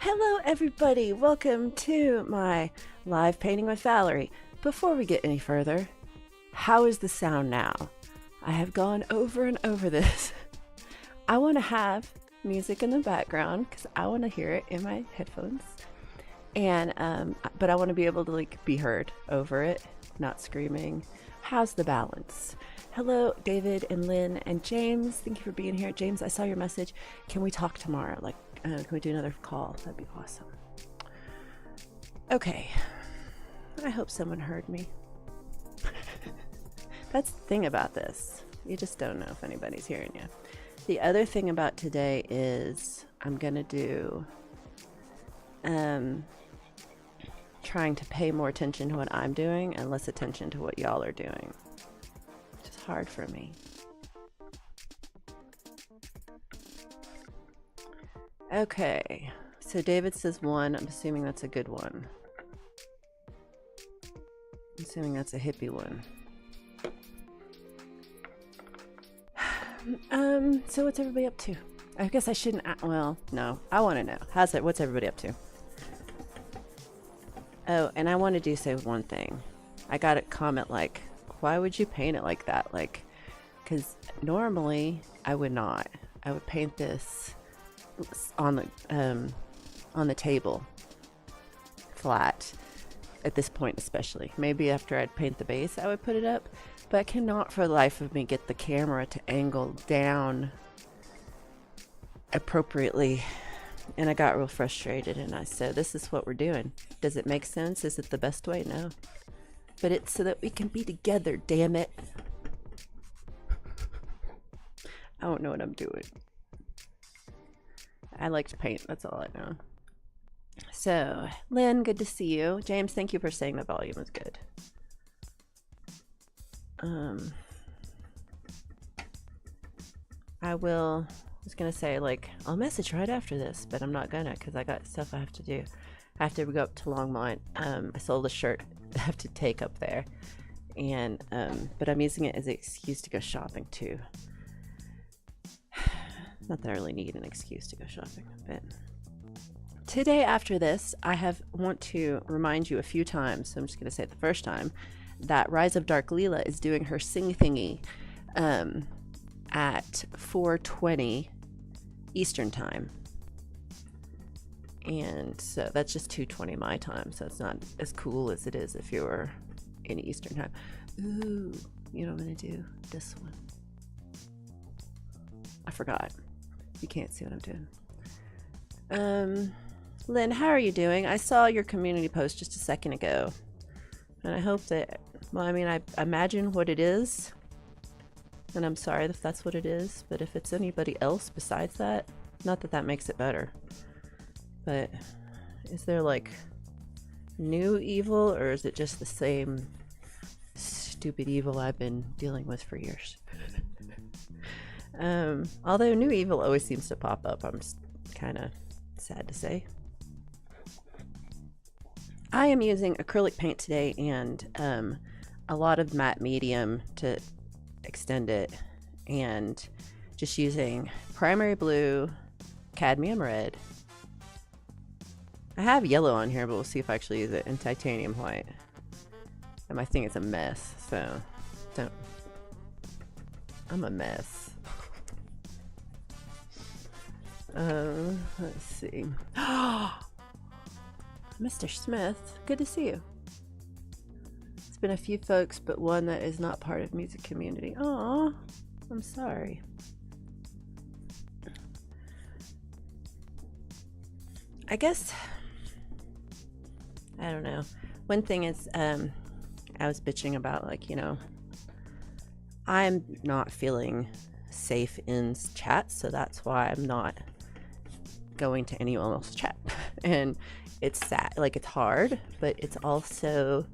Hello everybody, welcome to my live painting with Valerie. Before we get any further, how is the sound now? I have gone over and over this. I want to have music in the background because I want to hear it in my headphones. And but I want to be able to be heard over it, not screaming. How's the balance? Hello, David and Lynn and James. Thank you for being here. James, I saw your message. Can we talk tomorrow? Can we do another call? That'd be awesome. Okay. I hope someone heard me. That's the thing about this. You just don't know if anybody's hearing you. The other thing about today is I'm going to do trying to pay more attention to what I'm doing and less attention to what y'all are doing. Which is hard for me. Okay, so David says 1. I'm assuming that's a good one. I'm assuming that's a hippie one. So what's everybody up to? I guess I shouldn't, well, no, I want to know. What's everybody up to? Oh, and I wanted to say one thing. I got a comment why would you paint it like that? Because normally I would not. I would paint this on the table flat at this point, especially. Maybe after I'd paint the base I would put it up, but I cannot for the life of me get the camera to angle down appropriately, and I got real frustrated and I said, this is what we're doing. Does it make sense? Is it the best way? No, but it's so that we can be together, damn it. I don't know what I'm doing. I like to paint, that's all I know. So, Lynn, good to see you. James, thank you for saying the volume was good. I was gonna say, I'll message right after this, but I'm not gonna because I got stuff I have to do. I have to go up to Longmont. I sold a shirt I have to take up there, and but I'm using it as an excuse to go shopping too. Not that I really need an excuse to go shopping, but today after this, I want to remind you a few times, so I'm just going to say it the first time, that Rise of Dark Leela is doing her sing thingy at 4:20 Eastern time. And so that's just 2:20 my time, so it's not as cool as it is if you were in Eastern time. Ooh, you know what I'm going to do? This one. I forgot. You can't see what I'm doing. Lynn, how are you doing? I saw your community post just a second ago, and I hope that, well, I mean, I imagine what it is, and I'm sorry if that's what it is, but if it's anybody else besides that, not that that makes it better, but is there new evil, or is it just the same stupid evil I've been dealing with for years? Although new evil always seems to pop up, I'm kind of sad to say. I am using acrylic paint today and a lot of matte medium to extend it, and just using primary blue, cadmium red. I have yellow on here, but we'll see if I actually use it, in titanium white. And my thing is a mess, so don't. I'm a mess. Let's see. Mr. Smith, good to see you. It's been a few folks, but one that is not part of music community. Aw, I'm sorry. I guess, I don't know. One thing is, I was bitching about, I'm not feeling safe in chat, so that's why I'm not going to anyone else's chat. And it's sad, it's hard, but it's also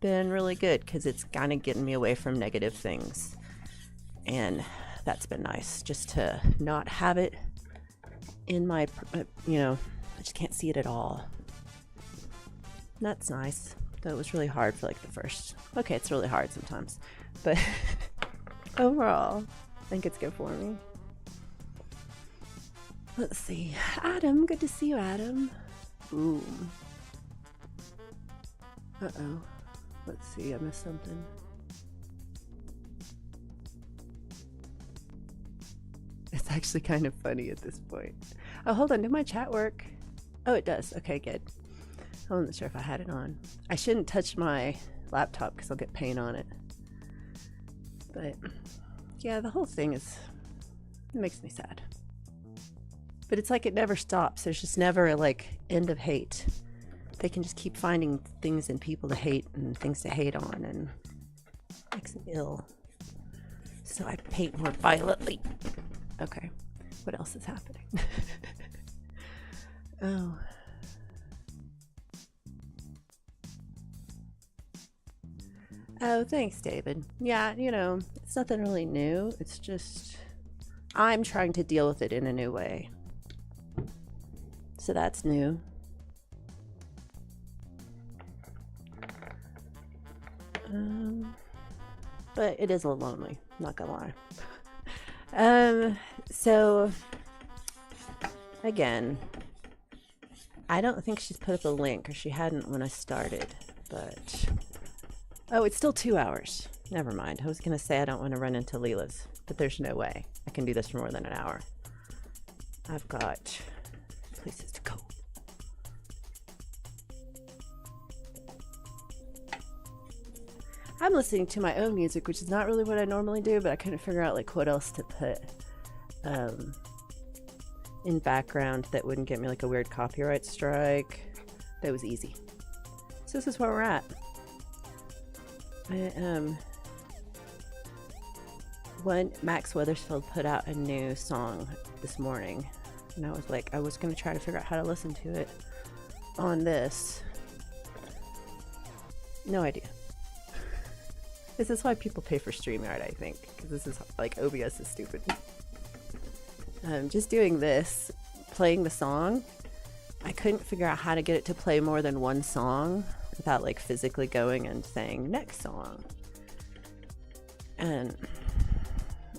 been really good because it's kind of getting me away from negative things, and that's been nice, just to not have it in my, I just can't see it at all. That's nice, though it was really hard for the first, okay, it's really hard sometimes, but overall I think it's good for me. Let's see. Adam, good to see you, Adam. Ooh. Uh-oh. Let's see, I missed something. It's actually kind of funny at this point. Oh, hold on, did my chat work? Oh, it does. Okay, good. I wasn't sure if I had it on. I shouldn't touch my laptop because I'll get paint on it. But yeah, the whole thing it makes me sad. But it's like it never stops. There's just never a end of hate. They can just keep finding things in people to hate and things to hate on, and it makes me ill. So I paint more violently. Okay, what else is happening? Oh. Oh, thanks, David. Yeah, it's nothing really new. It's just I'm trying to deal with it in a new way. So that's new. But it is a little lonely, not gonna lie. So again, I don't think she's put up a link, or she hadn't when I started, but oh, it's still 2 hours. Never mind. I was gonna say I don't want to run into Leela's, but there's no way I can do this for more than an hour. I've got places to go. I'm listening to my own music, which is not really what I normally do, but I couldn't figure out what else to put in background that wouldn't get me a weird copyright strike. That was easy. So this is where we're at. When Max Weathersfield put out a new song this morning, and I was going to try to figure out how to listen to it on this. No idea. This is why people pay for StreamYard, I think, because this is OBS is stupid. Just doing this, playing the song, I couldn't figure out how to get it to play more than one song without physically going and saying next song. And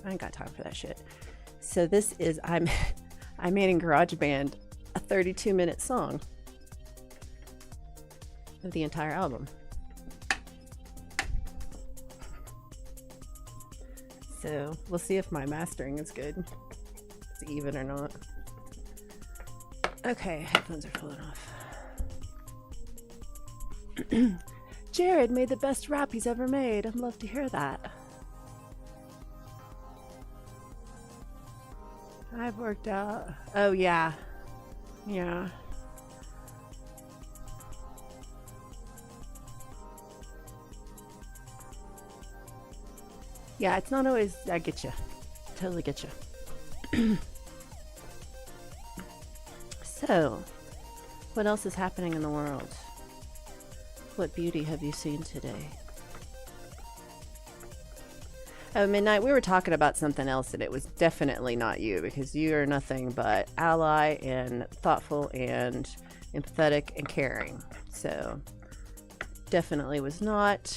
I ain't got time for that shit. So this is I made in GarageBand a 32-minute song of the entire album. So we'll see if my mastering is good. It's even or not. Okay, headphones are falling off. Jared made the best rap he's ever made. I'd love to hear that. I've worked out. Oh, yeah. Yeah. Yeah, it's not always. I get you. Totally get you. So, what else is happening in the world? What beauty have you seen today? Oh, Midnight, we were talking about something else, and it was definitely not you, because you are nothing but ally and thoughtful and empathetic and caring. So, definitely was not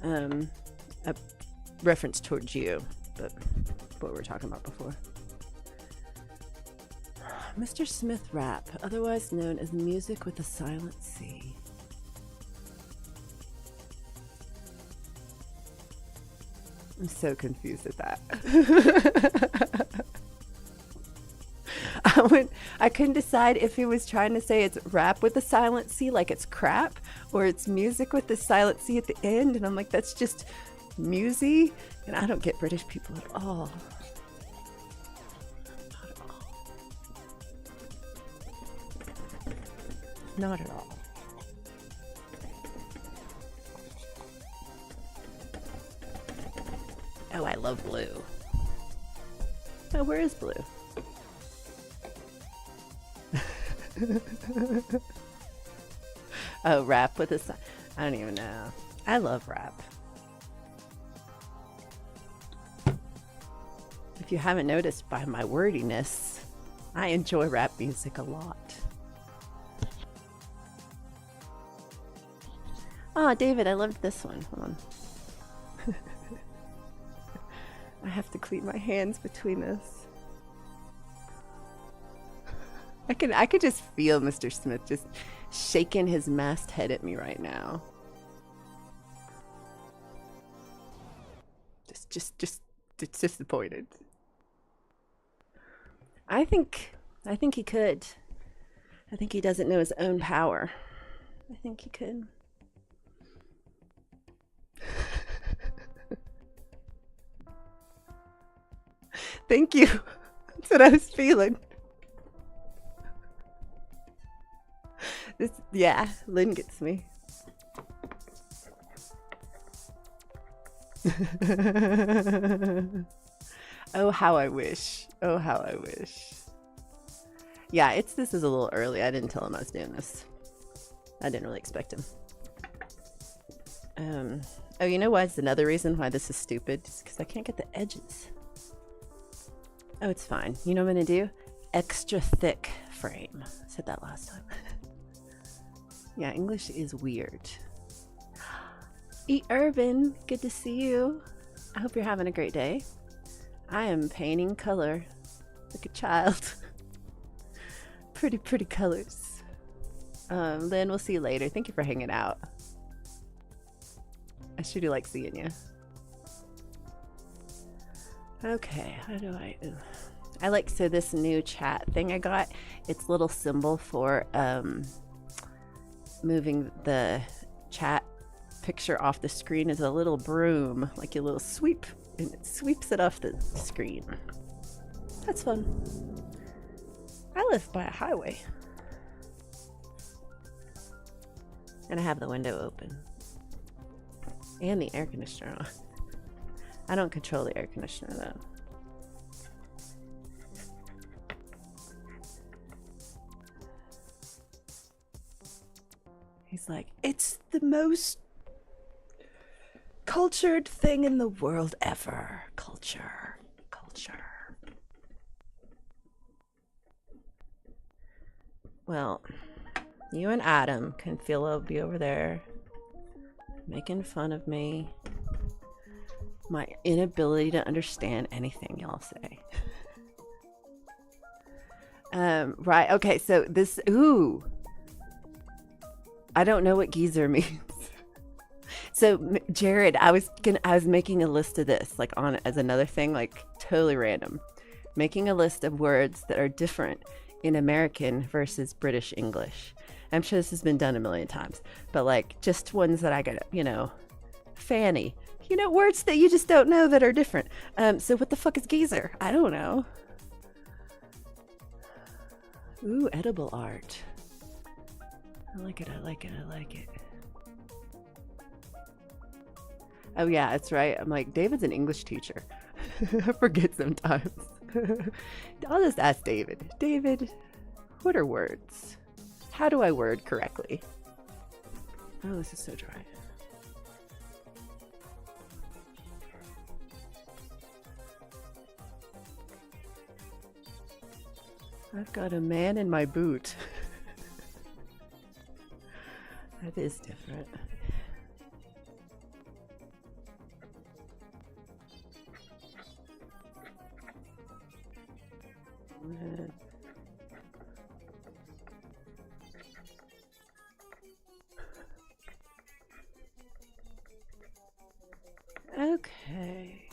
a reference towards you, but what we were talking about before. Mr. Smith rap, otherwise known as music with a silent C. I'm so confused at that. I couldn't decide if he was trying to say it's rap with a silent C, like it's crap, or it's music with the silent C at the end, and I'm like, that's just musy, and I don't get British people at all. Not at all. Oh, I love blue. Oh, where is blue? Oh, rap with a... I don't even know. I love rap. If you haven't noticed by my wordiness, I enjoy rap music a lot. Oh, David, I loved this one. Hold on. I have to clean my hands between this. I could just feel Mr. Smith just shaking his mast head at me right now. Just disappointed. I think he could. I think he doesn't know his own power. I think he could. Thank you. That's what I was feeling. Yeah, Lynn gets me. Oh, how I wish. Oh, how I wish. Yeah, this is a little early. I didn't tell him I was doing this. I didn't really expect him. Oh, you know why? It's another reason why this is stupid. Just because I can't get the edges. Oh, it's fine. You know what I'm gonna do? Extra thick frame. I said that last time. Yeah, English is weird. E. Urban, good to see you. I hope you're having a great day. I am painting color. Like a child. Pretty colors. Lynn, we'll see you later. Thank you for hanging out. I sure do like seeing you. Okay, how do I like, so this new chat thing I got, it's a little symbol for moving the chat picture off the screen is a little broom, like a little sweep, and it sweeps it off the screen. That's fun. I live by a highway. And I have the window open. And the air conditioner on. I don't control the air conditioner though. He's like, it's the most cultured thing in the world ever. Culture. Well, you and Adam can be over there making fun of me. My inability to understand anything y'all say. Right, okay, so this, ooh. I don't know what geezer means. So Jared, I was making a list of this, like on as another thing, like totally random. Making a list of words that are different in American versus British English. I'm sure this has been done a million times, but like just ones that I got, you know, fanny. You know, words that you just don't know that are different. So what the fuck is geezer? I don't know. Ooh, edible art. I like it. Oh yeah, that's right. I'm like, David's an English teacher. I forget sometimes. I'll just ask David. David, what are words? How do I word correctly? Oh, this is so dry. I've got a man in my boot. That is different. Okay.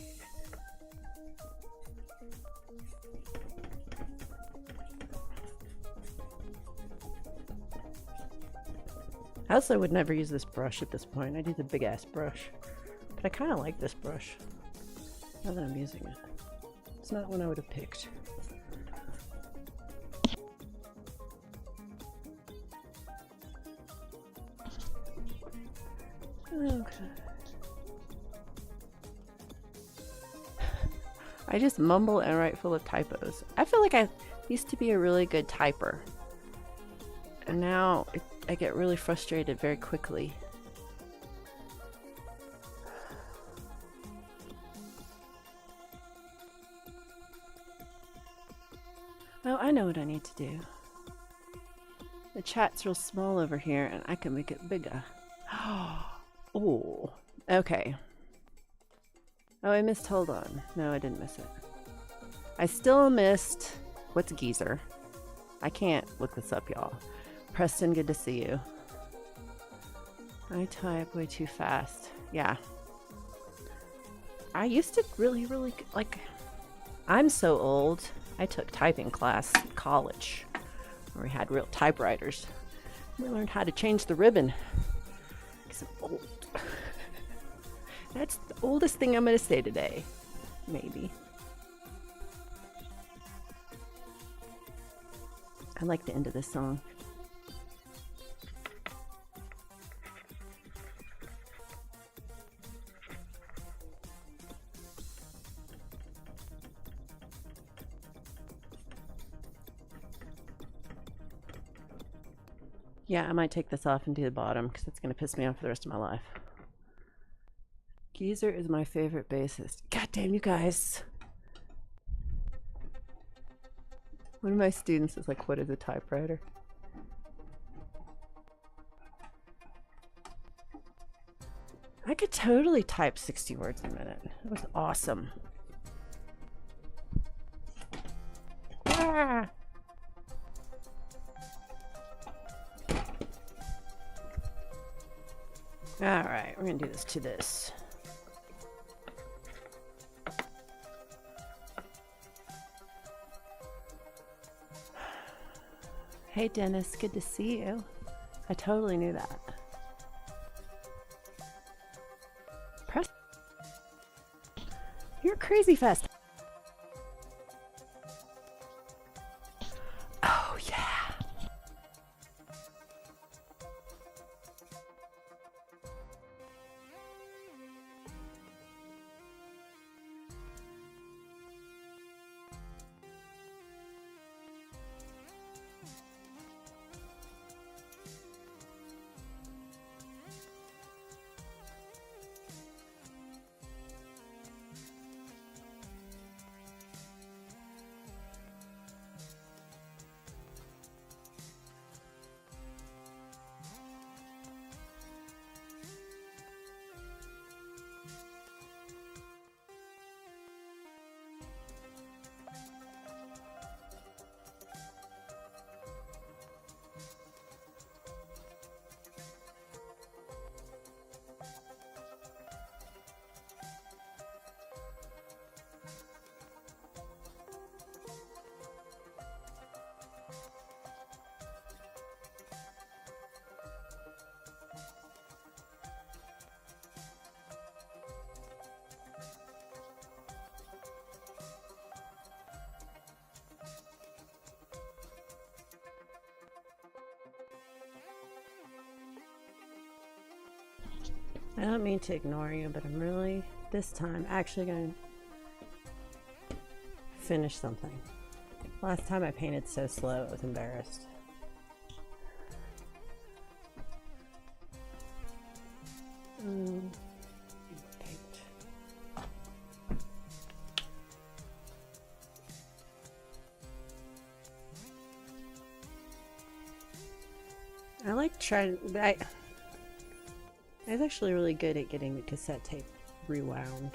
I also would never use this brush at this point. I'd use a big ass brush. But I kind of like this brush. Now that I'm using it. It's not one I would have picked. Okay. I just mumble and write full of typos. I feel like I used to be a really good typer. And now I get really frustrated very quickly. Oh, I know what I need to do. The chat's real small over here and I can make it bigger. Oh, okay. Oh, I missed, hold on. No, I didn't miss it. I still missed, what's geezer? I can't look this up, y'all. Preston, good to see you. I type way too fast. Yeah. I used to really, like, I'm so old. I took typing class in college where we had real typewriters. We learned how to change the ribbon. Because I'm old. That's the oldest thing I'm going to say today. Maybe. I like the end of this song. Yeah, I might take this off and do the bottom because it's going to piss me off for the rest of my life. Geezer is my favorite bassist. God damn, you guys. One of my students is like, what is a typewriter? I could totally type 60 words a minute. It was awesome. Ah! Alright, we're gonna do this to this. Hey Dennis, good to see you. I totally knew that. Press. You're crazy fast. Oh yeah. I don't mean to ignore you, but I'm really, this time, actually going to finish something. Last time I painted so slow, I was embarrassed. Paint. I like trying, I was actually really good at getting the cassette tape rewound.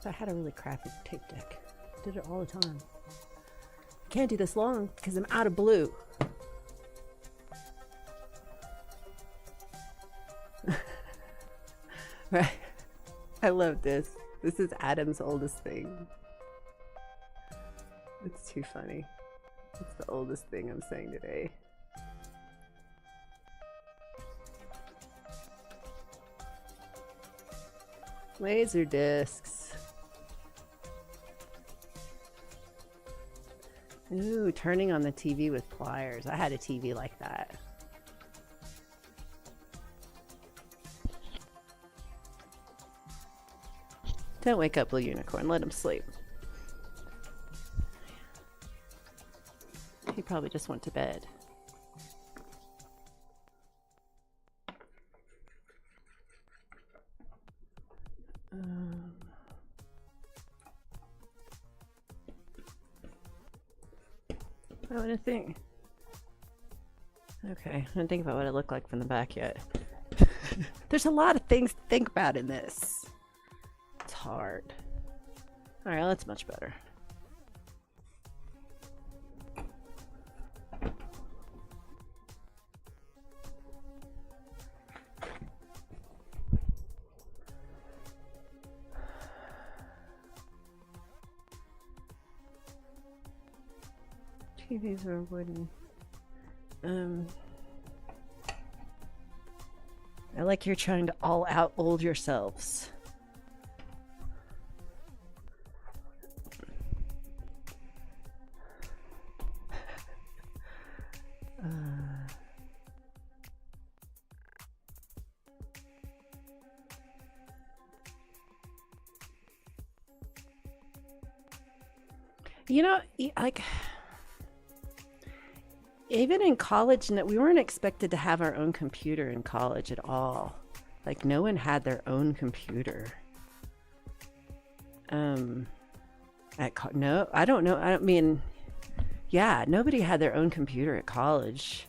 I had a really crappy tape deck. I did it all the time. I can't do this long because I'm out of blue. Right. I love this. This is Adam's oldest thing. It's too funny. It's the oldest thing I'm saying today. Laser discs. Ooh, turning on the TV with pliers. I had a TV like that. Don't wake up, Blue Unicorn. Let him sleep. He probably just went to bed. I want to think. Okay, I don't think about what it looked like from the back yet. There's a lot of things to think about in this. It's hard. Alright, well, that's much better. TVs are wooden. I like you're trying to all out old yourselves. You know, like, even in college, we weren't expected to have our own computer in college at all. Like, no one had their own computer. No, I don't know. I mean, yeah, nobody had their own computer at college.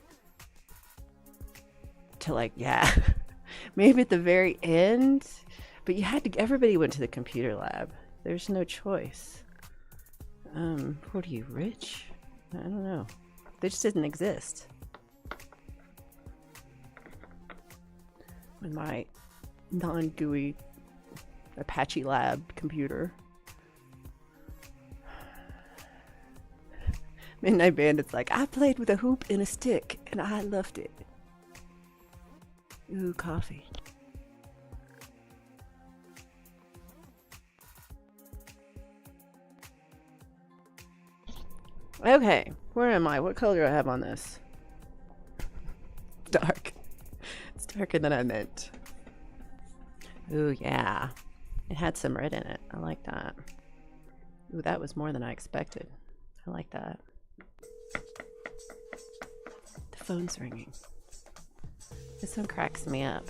To like, yeah, maybe at the very end, but everybody went to the computer lab. There's no choice. What are you, rich? I don't know. They just didn't exist. With my non-GUI Apache Lab computer. Midnight Bandit's like, I played with a hoop and a stick, and I loved it. Ooh, coffee. Okay, where am I? What color do I have on this? Dark. It's darker than I meant. Ooh, yeah. It had some red in it. I like that. Ooh, that was more than I expected. I like that. The phone's ringing. This one cracks me up.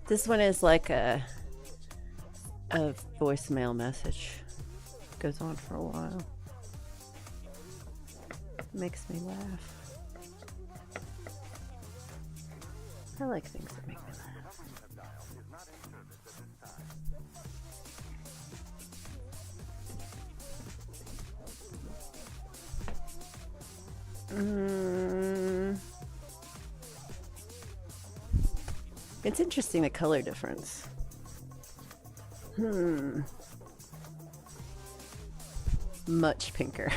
This one is like a voicemail message. Goes on for a while. Makes me laugh. I like things that make me laugh. It's interesting, the color difference. Much pinker.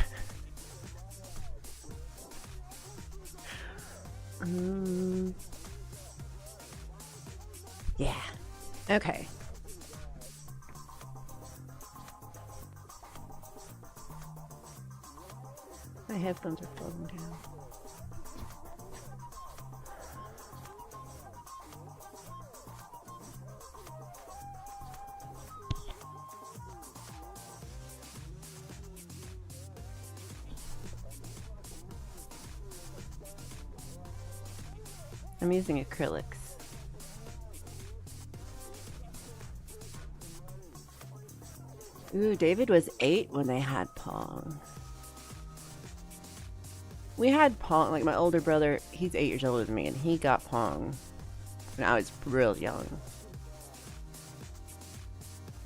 Yeah. Okay. My headphones are falling down. I'm using acrylics. Ooh, David was 8 when they had Pong. We had Pong, like my older brother, he's 8 years older than me, and he got Pong when I was real young.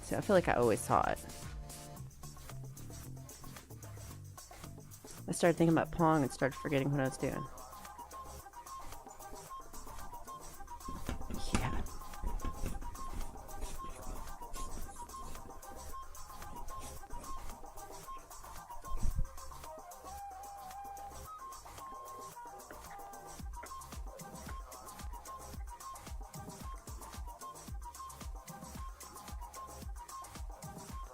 So I feel like I always saw it. I started thinking about Pong and started forgetting what I was doing. Yeah.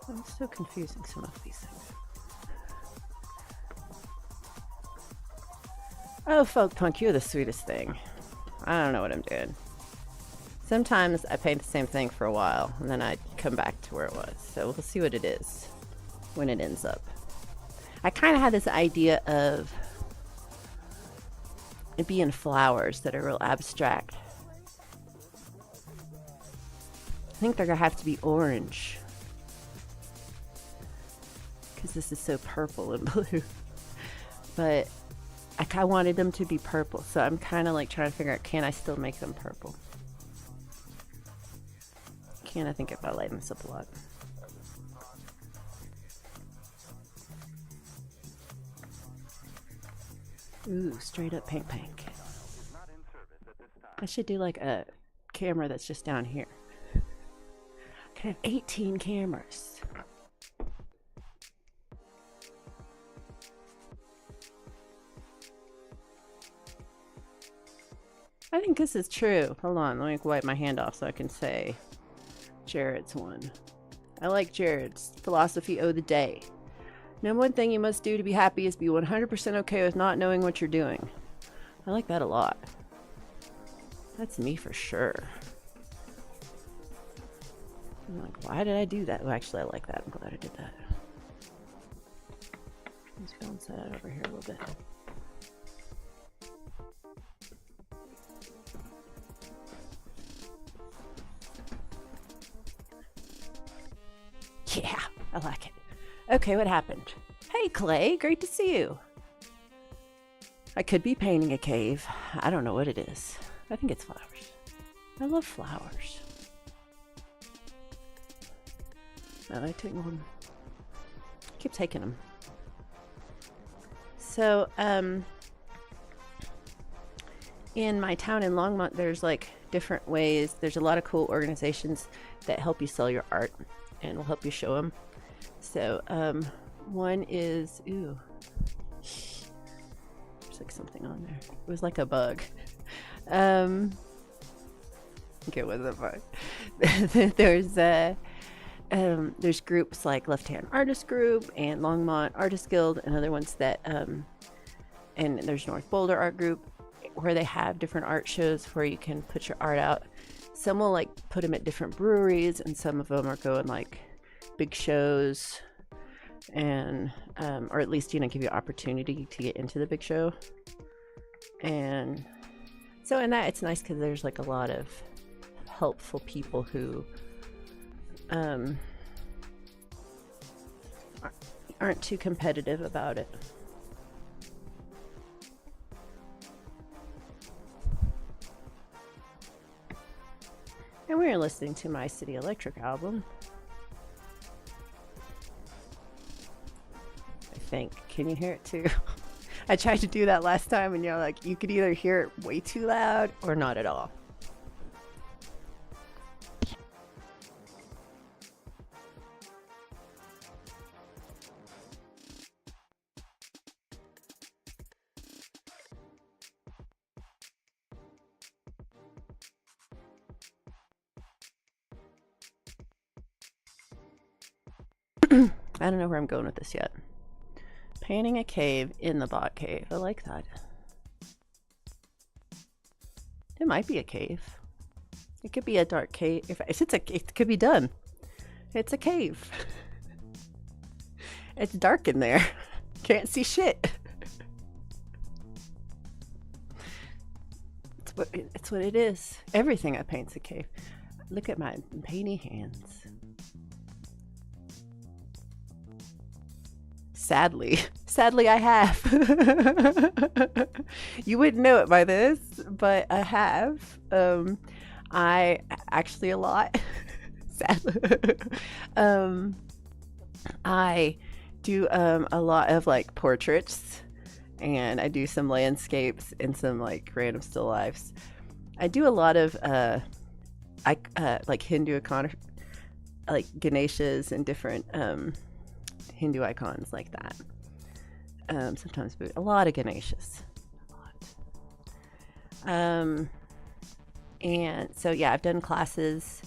I'm so confusing some of these things. Oh, folk punk, you're the sweetest thing. I don't know what I'm doing. Sometimes I paint the same thing for a while, and then I come back to where it was. So we'll see what it is when it ends up. I kind of had this idea of it being flowers that are real abstract. I think they're going to have to be orange, because this is so purple and blue. But I kind of wanted them to be purple, so I'm kind of like trying to figure out, can I still make them purple? Can I think if I lighten this up a lot? Ooh, straight up pink. I should do like a camera that's just down here. I could have 18 cameras. I think this is true. Hold on, let me wipe my hand off so I can say Jared's one. I like Jared's philosophy of the day. No one thing you must do to be happy is be 100% okay with not knowing what you're doing. I like that a lot. That's me for sure. I'm like, why did I do that? Well, actually, I like that. I'm glad I did that. Let's go inside out over here a little bit. Yeah, I like it. Okay, what happened? Hey, Clay, great to see you. I could be painting a cave. I don't know what it is. I think it's flowers. I love flowers. No, I take one. Keep taking them. So, in my town in Longmont, there's like different ways. There's a lot of cool organizations that help you sell your art and will help you show them. So, one is, ooh, there's like something on there. It was like a bug. I think it was a bug. There's groups like Left Hand Artist Group and Longmont Artist Guild and other ones that, and there's North Boulder Art Group where they have different art shows where you can put your art out. Some will like put them at different breweries, and some of them are going like big shows, and or at least give you opportunity to get into the big show. And so in that, it's nice because there's like a lot of helpful people who aren't too competitive about it. And we are listening to my City Electric album. I think. Can you hear it too? I tried to do that last time, and like, you could either hear it way too loud or not at all. I don't know where I'm going with this yet. Painting a cave in the Bhat cave. I like that. It might be a cave. It could be a dark cave. It could be done. It's a cave. It's dark in there. Can't see shit. It's what it is. Everything I paint's a cave. Look at my painty hands. Sadly, I have. You wouldn't know it by this, but I have. I actually a lot. Sadly. I do a lot of like portraits, and I do some landscapes and some like random still lifes. I do a lot of like Hindu icon, like Ganeshas and different Hindu icons like that. Sometimes a lot of Ganeshas. A lot. And so yeah, I've done classes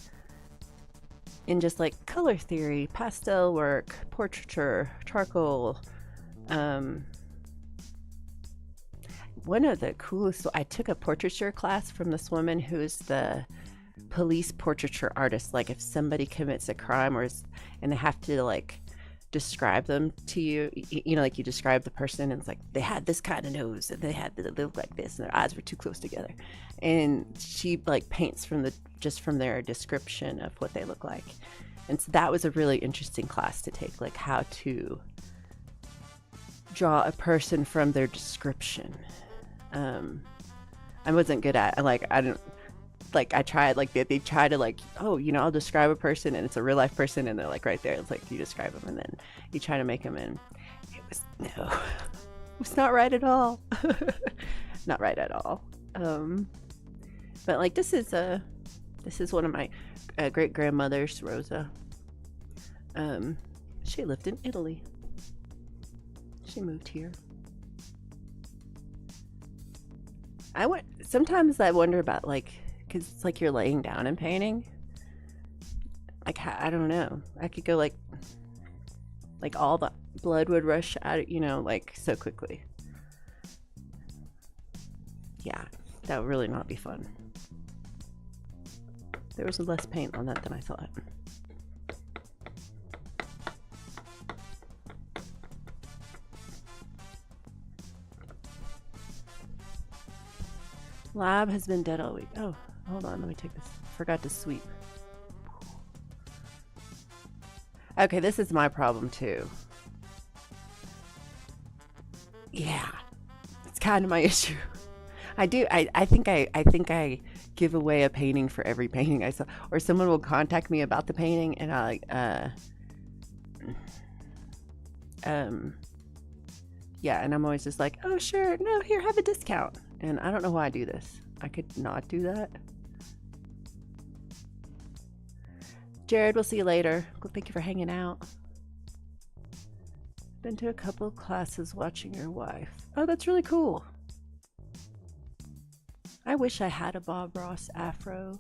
in just like color theory, pastel work, portraiture, charcoal. One of the coolest, I took a portraiture class from this woman who's the police portraiture artist. Like if somebody commits a crime and they have to like describe them to you, like you describe the person, and it's like they had this kind of nose and they look like this and their eyes were too close together, and she like paints from their description of what they look like. And so that was a really interesting class to take, like how to draw a person from their description. I wasn't good at I tried, like they try to like, oh, I'll describe a person and it's a real life person and they're like right there. It's like you describe them and then you try to make them, and it was not right at all. Not right at all. But like this is one of my great grandmothers, Rosa. She lived in Italy. She moved here. Sometimes I wonder about like, because it's like you're laying down and painting. Like, I don't know. I could go like all the blood would rush out, like so quickly. Yeah, that would really not be fun. There was less paint on that than I thought. Lab has been dead all week. Oh, hold on, let me take this. Forgot to sweep. Okay, this is my problem too. Yeah, it's kind of my issue. I think I give away a painting for every painting I saw, or someone will contact me about the painting, and I yeah, and I'm always just like, oh sure, no, here, have a discount. And I don't know why I do this. I could not do that. Jared, we'll see you later. Thank you for hanging out. Been to a couple of classes watching your wife. Oh, that's really cool. I wish I had a Bob Ross afro.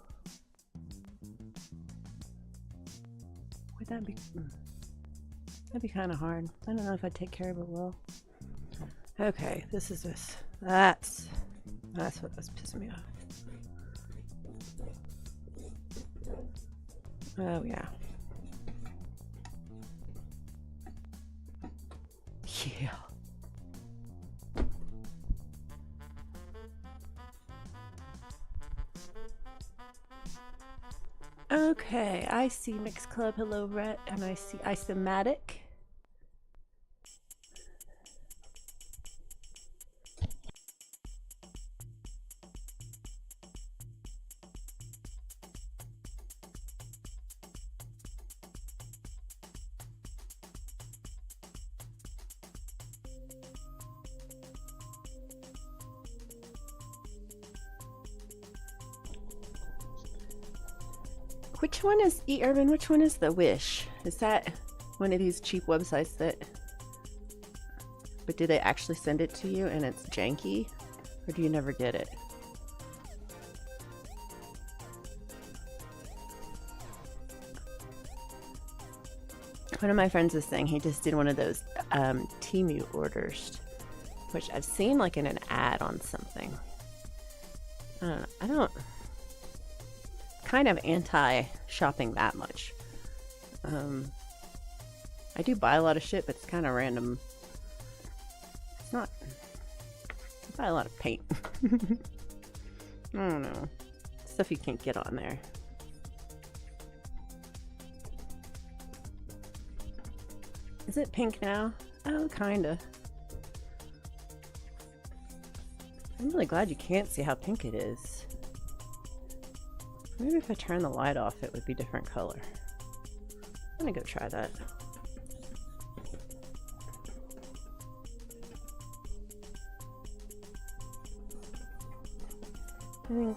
Would that be... That'd be kind of hard. I don't know if I'd take care of it well. Okay, this is this. That's what was pissing me off. Oh yeah. Yeah. Okay, I see Mix Club. Hello, Rhett, and I see Isomatic. Which one is Urban? Which one is the Wish? Is that one of these cheap websites that... But do they actually send it to you and it's janky? Or do you never get it? One of my friends was saying he just did one of those Temu orders, which I've seen like in an ad on something. I don't kind of anti-shopping that much. I do buy a lot of shit, but it's kind of random. It's not... I buy a lot of paint. I don't know. Stuff you can't get on there. Is it pink now? Oh, kinda. I'm really glad you can't see how pink it is. Maybe if I turn the light off, it would be different color. I'm gonna go try that. I think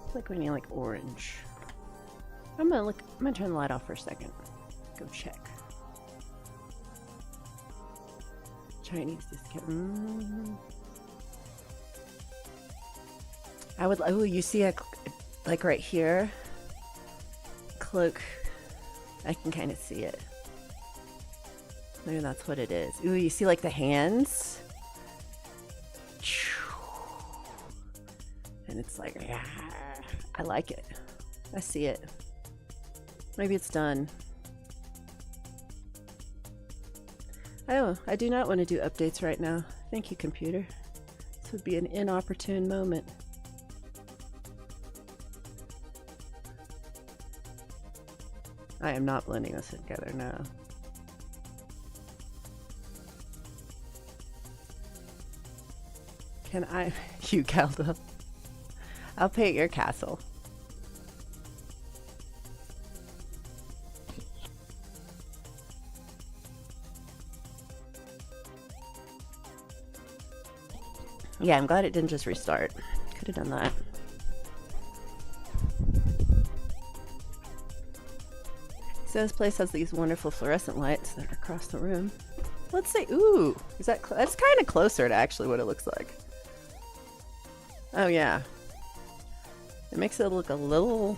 it's like when you like orange. I'm gonna turn the light off for a second. Go check. Chinese discount. I would. Oh, you see a like right here. Cloak. I can kind of see it. Maybe that's what it is. Ooh, you see like the hands. And it's like, yeah, I like it. I see it. Maybe it's done. Oh, I do not want to do updates right now. Thank you, computer. This would be an inopportune moment. I am not blending this together now. Can I? You, Calda. I'll paint your castle. Yeah, I'm glad it didn't just restart. Could have done that. So this place has these wonderful fluorescent lights that are across the room. Let's see. Ooh, is that that's kind of closer to actually what it looks like. Oh yeah, it makes it look a little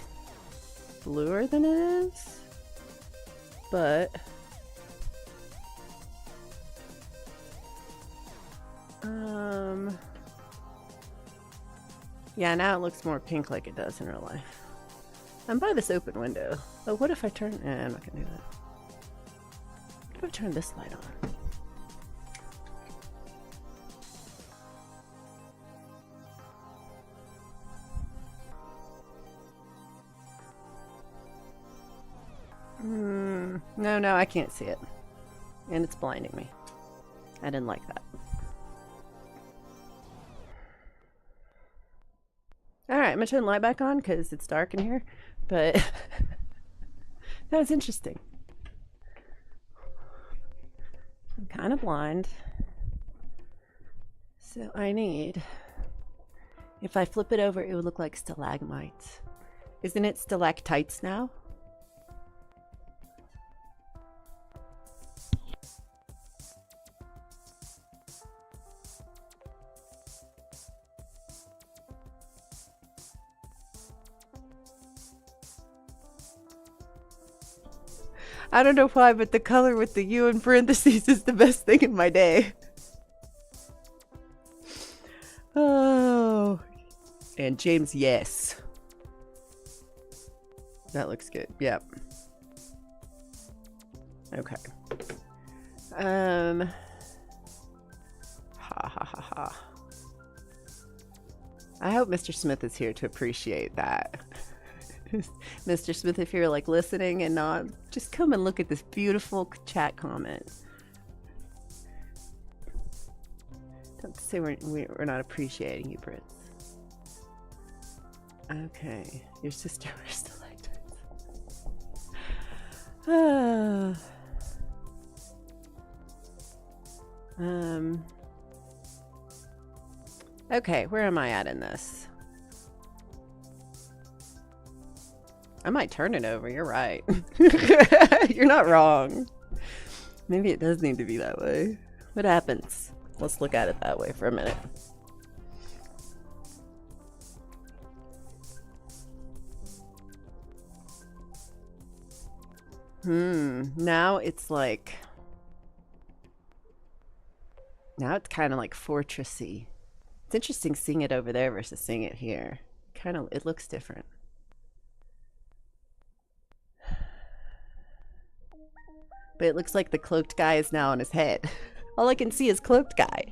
bluer than it is, but yeah, now it looks more pink like it does in real life. I'm by this open window. Oh, what if I turn? I'm not gonna do that. What if I turn this light on? No, I can't see it. And it's blinding me. I didn't like that. Alright, I'm gonna turn the light back on because it's dark in here. But that was interesting. I'm kind of blind. So I need... If I flip it over, it would look like stalagmites. Isn't it stalactites now? I don't know why, but the color with the U in parentheses is the best thing in my day. Oh. And James, yes. That looks good. Yep. Okay. Ha ha ha ha. I hope Mr. Smith is here to appreciate that. Mr. Smith, if you're like listening and not, just come and look at this beautiful chat comment. Don't say we're not appreciating you, Brits. Okay, your sister was stalactites. Okay, where am I at in this? I might turn it over, you're right. You're not wrong. Maybe it does need to be that way. What happens? Let's look at it that way for a minute. Now it's like... Now it's kind of like fortressy. It's interesting seeing it over there versus seeing it here. It looks different. But it looks like the cloaked guy is now on his head. All I can see is cloaked guy.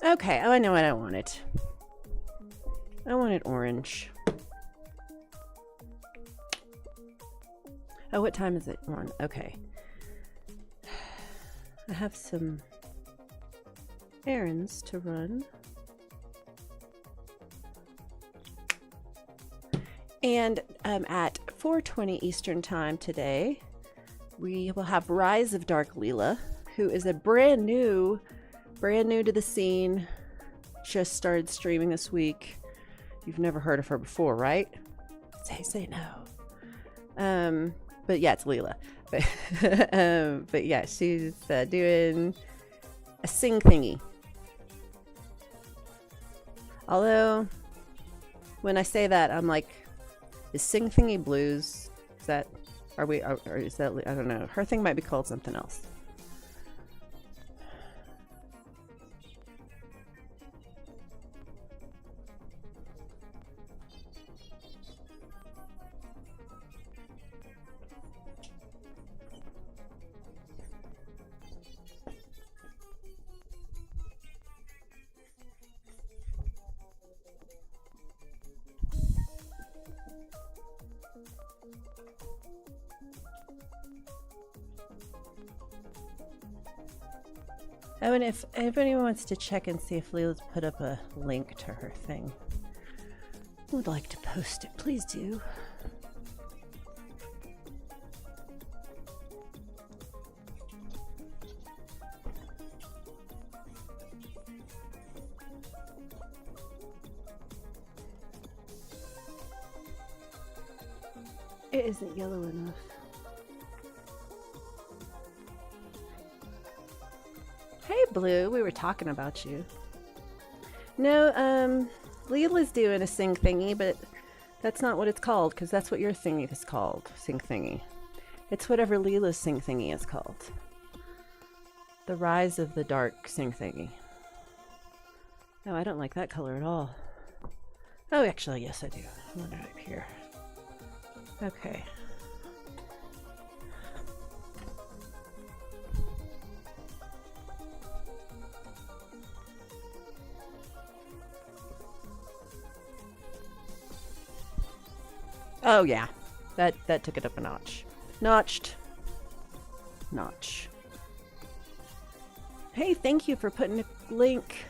Okay, oh, I know what I wanted. I wanted orange. Oh, what time is it? 1. Okay. I have some errands to run. And at 4:20 Eastern Time today, we will have Rise of Dark Leela, who is a brand new to the scene. Just started streaming this week. You've never heard of her before, right? Say no. But yeah, it's Leela. But yeah, she's doing a sing thingy. Although, when I say that, I'm like, is sing thingy blues? Is that, or is that, I don't know. Her thing might be called something else. Oh, and if anyone wants to check and see if Leela's put up a link to her thing, would like to post it, please do. It isn't yellow enough. Hey, Blue, we were talking about you. No, Leela's doing a sing thingy, but that's not what it's called, because that's what your thingy is called, sing thingy. It's whatever Leela's sing thingy is called. The Rise of the Dark sing thingy. No, I don't like that color at all. Oh, actually, yes, I do. I want it up here. Okay. Oh yeah, that took it up a notch. Notch. Hey, thank you for putting a link.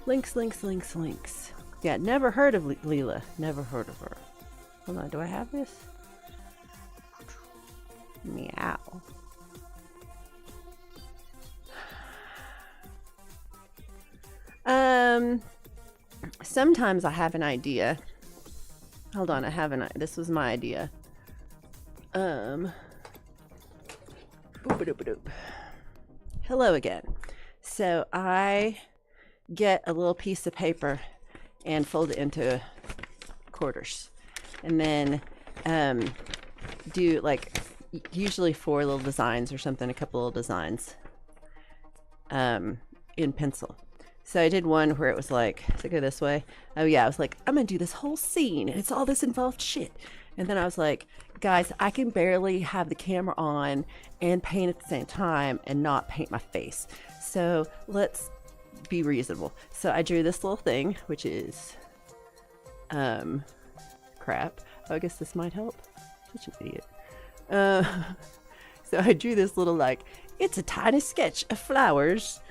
Links. Yeah, never heard of Leela. Never heard of her. Hold on, do I have this? Meow. Sometimes I have an idea. Hold on, this was my idea. Boop-a-doop-a-doop. Hello again. So I get a little piece of paper and fold it into quarters. And then do like usually 4 little designs or something, a couple little designs in pencil. So I did one where it was like, to go this way. Oh yeah, I was like, I'm gonna do this whole scene and it's all this involved shit. And then I was like, guys, I can barely have the camera on and paint at the same time and not paint my face. So let's be reasonable. So I drew this little thing, which is crap. Oh, I guess this might help. Such an idiot. So I drew this little, like, it's a tiny sketch of flowers.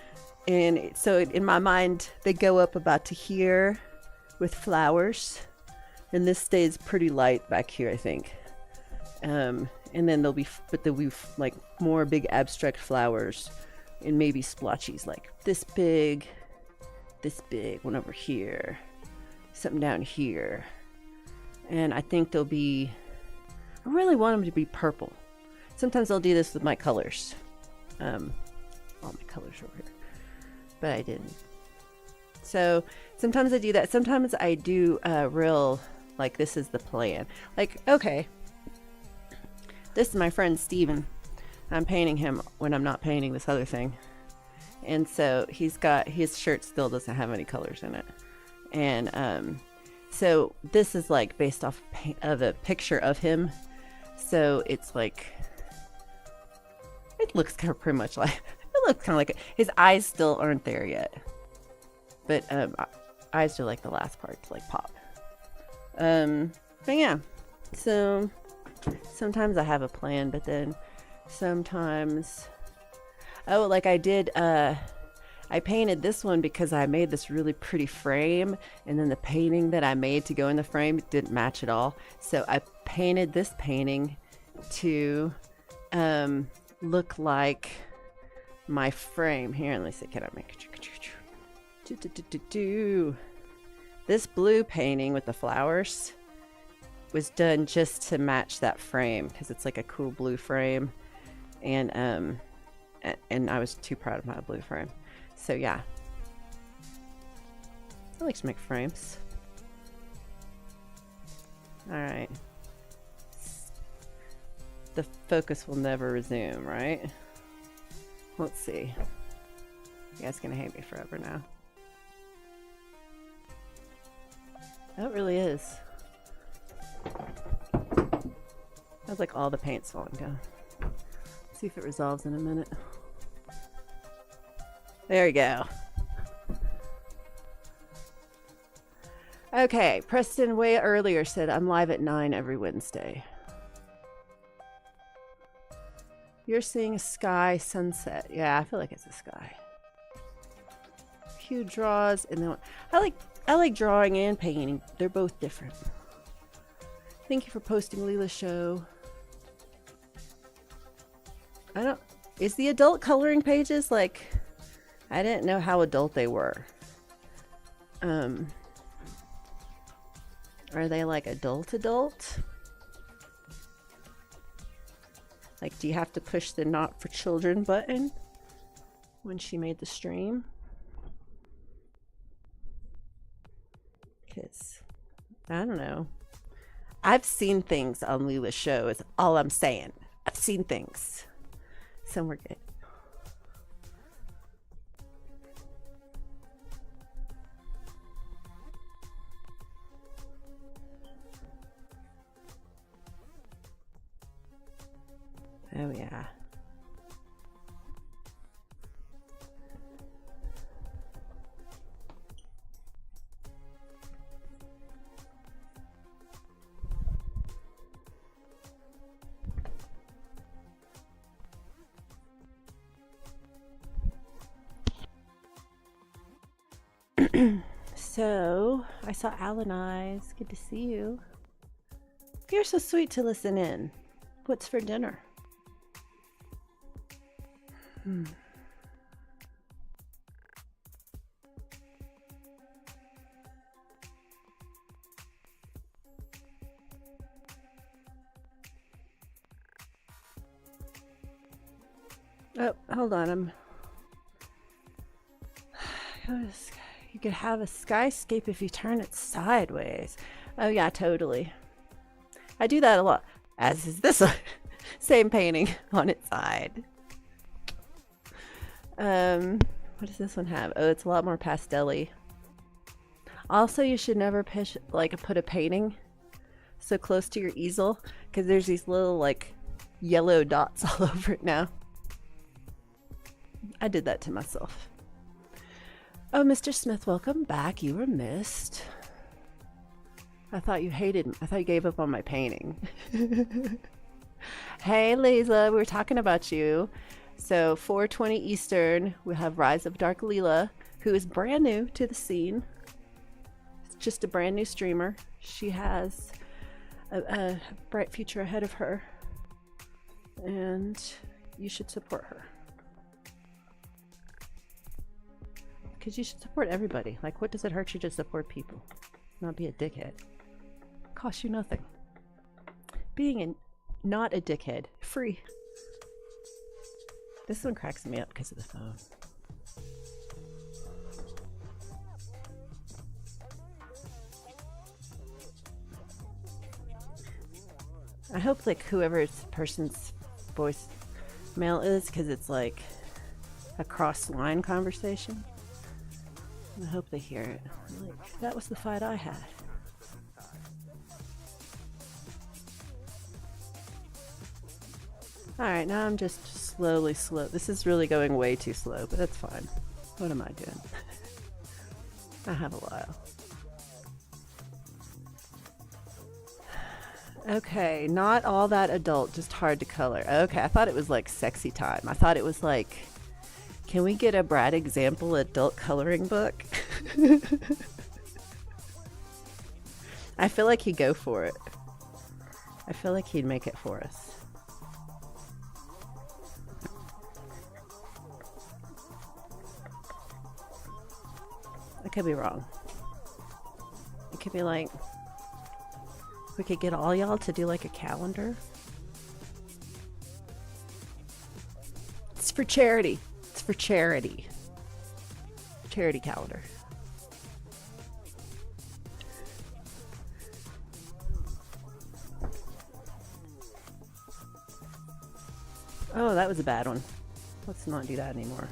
And so in my mind, they go up about to here with flowers. And this stays pretty light back here, I think. And then there'll be like more big abstract flowers and maybe splotchies like this big, one over here, something down here. And I think there'll be, I really want them to be purple. Sometimes I'll do this with my colors. All my colors over here. But I didn't. So sometimes I do that. Sometimes I do real, like this is the plan. Like, okay, this is my friend Steven. I'm painting him when I'm not painting this other thing. And so he's got, his shirt still doesn't have any colors in it. And so this is like based off of a picture of him. So it's like, it looks kind of pretty much like, it looks kind of like, his eyes still aren't there yet. But eyes are like the last part to like pop. But yeah, so sometimes I have a plan, but then sometimes, oh, like I did, I painted this one because I made this really pretty frame, and then the painting that I made to go in the frame didn't match at all. So I painted this painting to look like my frame. Here, let me see, can I make this blue painting with the flowers was done just to match that frame because it's like a cool blue frame, and I was too proud of my blue frame. So yeah, I like to make frames. All right, the focus will never resume, right? Let's see. You guys gonna hate me forever now. Oh, it really is. That's like all the paint's falling down. Let's see if it resolves in a minute. There we go. Okay, Preston way earlier said I'm live at 9 every Wednesday. You're seeing a sky sunset. Yeah, I feel like it's a sky. Hugh draws, and then I like drawing and painting. They're both different. Thank you for posting Leela's show. Is the adult coloring pages like, I didn't know how adult they were. Are they like adult? Like, do you have to push the not for children button when she made the stream? Because, I don't know. I've seen things on Leela's show, is all I'm saying. I've seen things. So we're good. Oh yeah. So, I saw Alan Eyes. Good to see you. You're so sweet to listen in. What's for dinner? Oh, hold on. You could have a skyscape if you turn it sideways. Oh yeah, totally. I do that a lot. As is this one. Same painting on its side. What does this one have? Oh, it's a lot more pastel-y. Also, you should never put a painting so close to your easel, because there's these little like yellow dots all over it now. I did that to myself. Oh, Mr. Smith, welcome back. You were missed. I thought you gave up on my painting. Hey, Liza, we were talking about you. So 4:20 Eastern, we have Rise of Dark Leela, who is brand new to the scene. It's just a brand new streamer. She has a bright future ahead of her, and you should support her. Because you should support everybody. Like, what does it hurt you to support people? Not be a dickhead. Costs you nothing. Being not a dickhead. Free. This one cracks me up because of the phone. I hope like whoever this person's voicemail is, because it's like a cross-line conversation. I hope they hear it. Like, that was the fight I had. Alright, now I'm just slow. This is really going way too slow, but that's fine. What am I doing? I have a while. Okay, not all that adult, just hard to color. Okay, I thought it was like sexy time. I thought it was like, can we get a Brad example adult coloring book? I feel like he'd go for it. I feel like he'd make it for us. I could be wrong. It could be like, we could get all y'all to do like a calendar. It's for charity. It's for charity. Charity calendar. Oh, that was a bad one. Let's not do that anymore.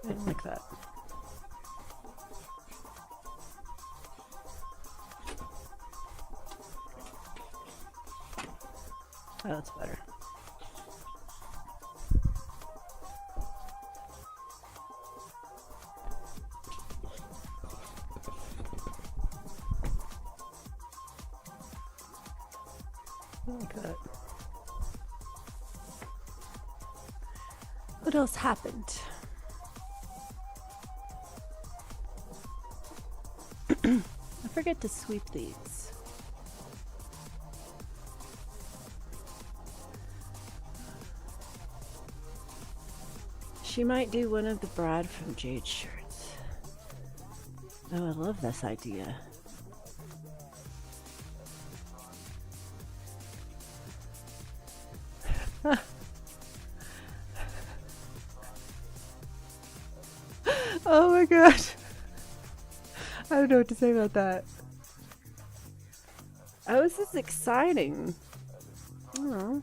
I don't like that. Oh, that's better. I like that. What else happened? I forget to sweep these. She might do one of the Bride from Jade shirts. Oh, I love this idea. Oh my gosh. I don't know what to say about that. Oh, this is exciting. Oh.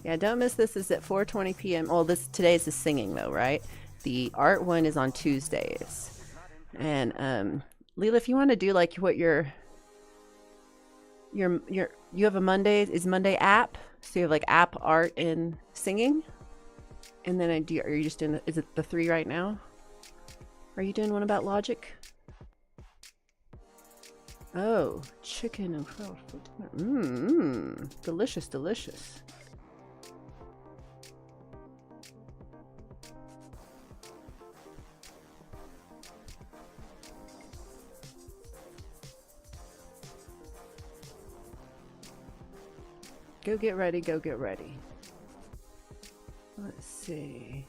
Yeah, don't miss this. Is at 4:20 p.m. Well, today's the singing though, right? The art one is on Tuesdays. And Leela, if you want to do like what you have a Monday app, so you have like app, art, and singing. And then are you just doing is it the 3 right now? Are you doing one about logic? Oh, chicken and crow for dinner. Delicious, delicious. Go get ready, go get ready. Let's see.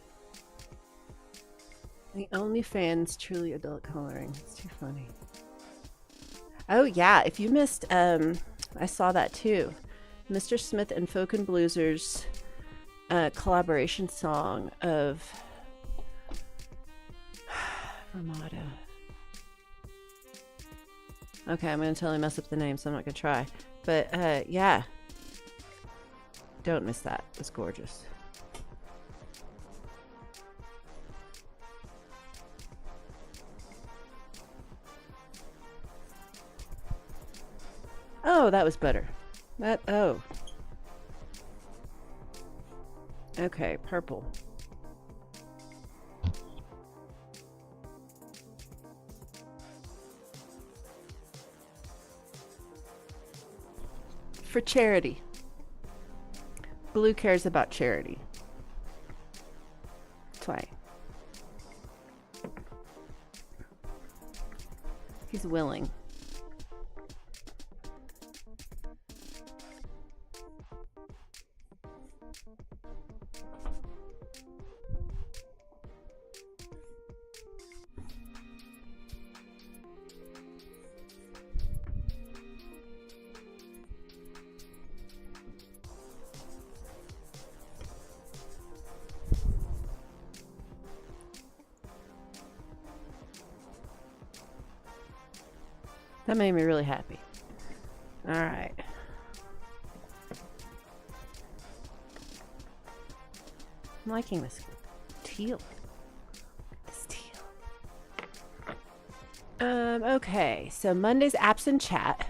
The OnlyFans truly adult coloring. It's too funny. Oh yeah, if you missed, I saw that too. Mr. Smith and Folk and Bluesers collaboration song of Ramada. Okay, I'm gonna totally mess up the name, so I'm not gonna try. But yeah, don't miss that. It's gorgeous. Oh, that was better. Oh. Okay, purple. For charity. Blue cares about charity. That's why. He's willing. That made me really happy. All right. I'm liking this teal. This teal. Okay. So Monday's apps and chat.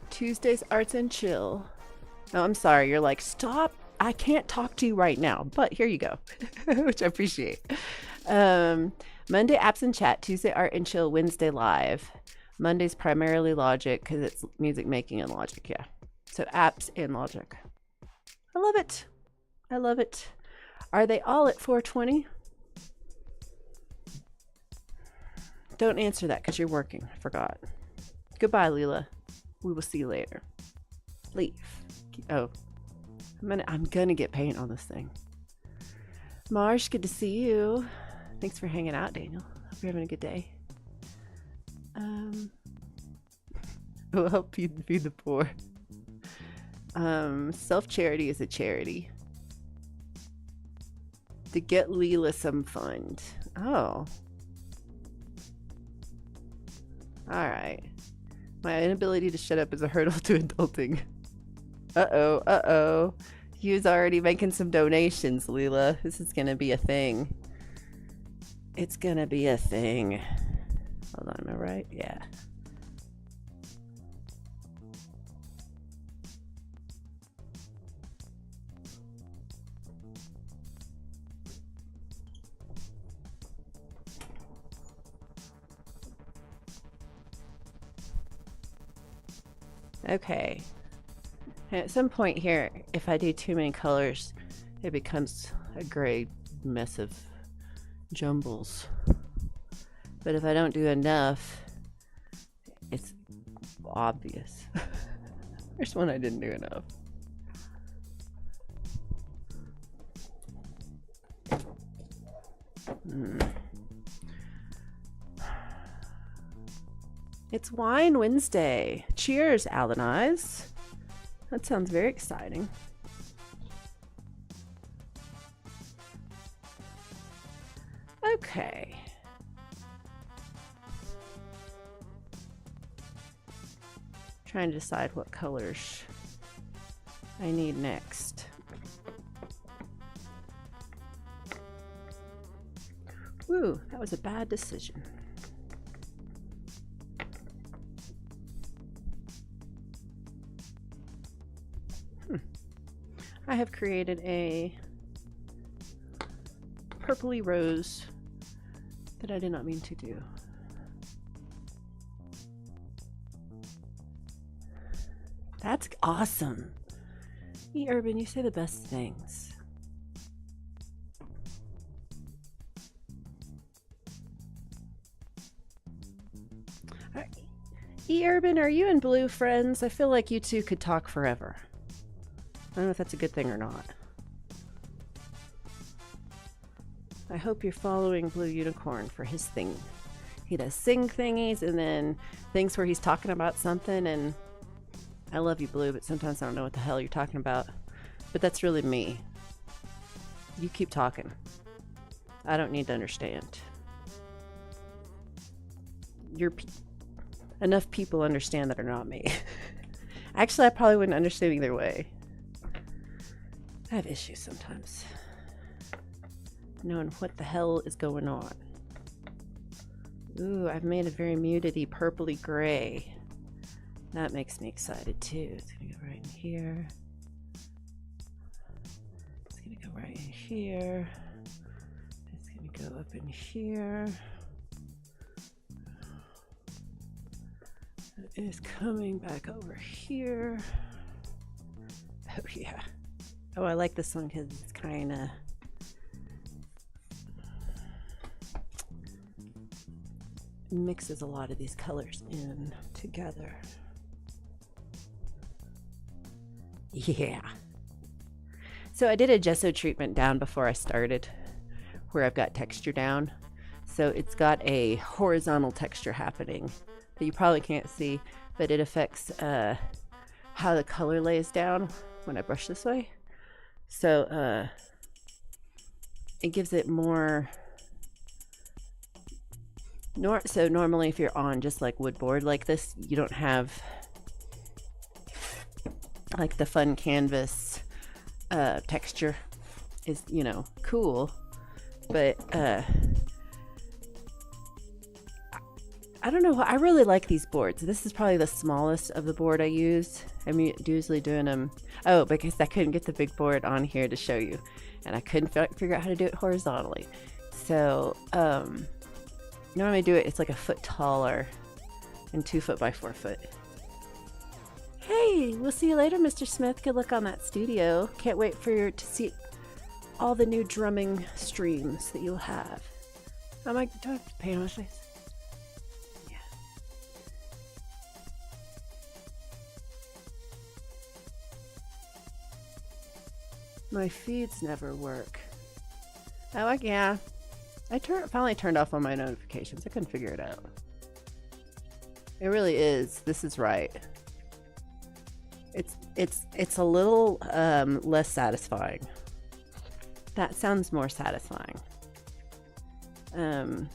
Tuesday's arts and chill. Oh, I'm sorry. You're like, stop. I can't talk to you right now. But here you go, which I appreciate. Monday apps and chat. Tuesday art and chill. Wednesday live. Monday's primarily logic because it's music making and logic. Yeah. So apps and logic. I love it. I love it. Are they all at 4:20? Don't answer that because you're working. I forgot. Goodbye, Leela. We will see you later. Leave. Oh, I'm gonna get paint on this thing. Marsh, good to see you. Thanks for hanging out, Daniel. Hope you're having a good day. We'll help you feed the poor. Self-charity is a charity. To get Leela some fund. Oh. Alright. My inability to shut up is a hurdle to adulting. Uh-oh. You's already making some donations, Leela. This is gonna be a thing. It's gonna be a thing. Hold on, am I right? Yeah. Okay. And at some point here, if I do too many colors, it becomes a gray mess of jumbles. But if I don't do enough, it's obvious. There's one I didn't do enough. It's Wine Wednesday. Cheers, Alan Eyes. That sounds very exciting. Okay. Trying to decide what colors I need next. Woo, that was a bad decision. I have created a purpley rose that I did not mean to do. That's awesome. Urban, you say the best things. Urban, are you and Blue friends? I feel like you two could talk forever. I don't know if that's a good thing or not. I hope you're following Blue Unicorn for his thing. He does sing thingies and then things where he's talking about something, and I love you, Blue, but sometimes I don't know what the hell you're talking about. But that's really me. You keep talking. I don't need to understand. Enough people understand that are not me. Actually, I probably wouldn't understand either way. I have issues sometimes knowing what the hell is going on. Ooh, I've made a very muted-y purpley gray. That makes me excited too. It's gonna go right in here. It's gonna go right in here. It's gonna go up in here. It is coming back over here. Oh yeah. Oh, I like this one because it's kind of mixes a lot of these colors in together. Yeah. So I did a gesso treatment down before I started, where I've got texture down. So it's got a horizontal texture happening that you probably can't see, but it affects how the color lays down when I brush this way. So it gives it more. So normally if you're on just like wood board like this, you don't have like the fun canvas texture is, you know, cool, but I don't know. I really like these boards. This is probably the smallest of the board I use. I'm usually doing them. Oh, because I couldn't get the big board on here to show you, and I couldn't figure out how to do it horizontally. So normally I do it. It's like a foot taller and 2 foot by 4 foot. Hey, we'll see you later, Mr. Smith. Good luck on that studio. Can't wait for you to see all the new drumming streams that you'll have. Do I have to paint on my face? My feeds never work. Oh, yeah. I finally turned off all my notifications. I couldn't figure it out. It really is. This is right. It's a little less satisfying. That sounds more satisfying. I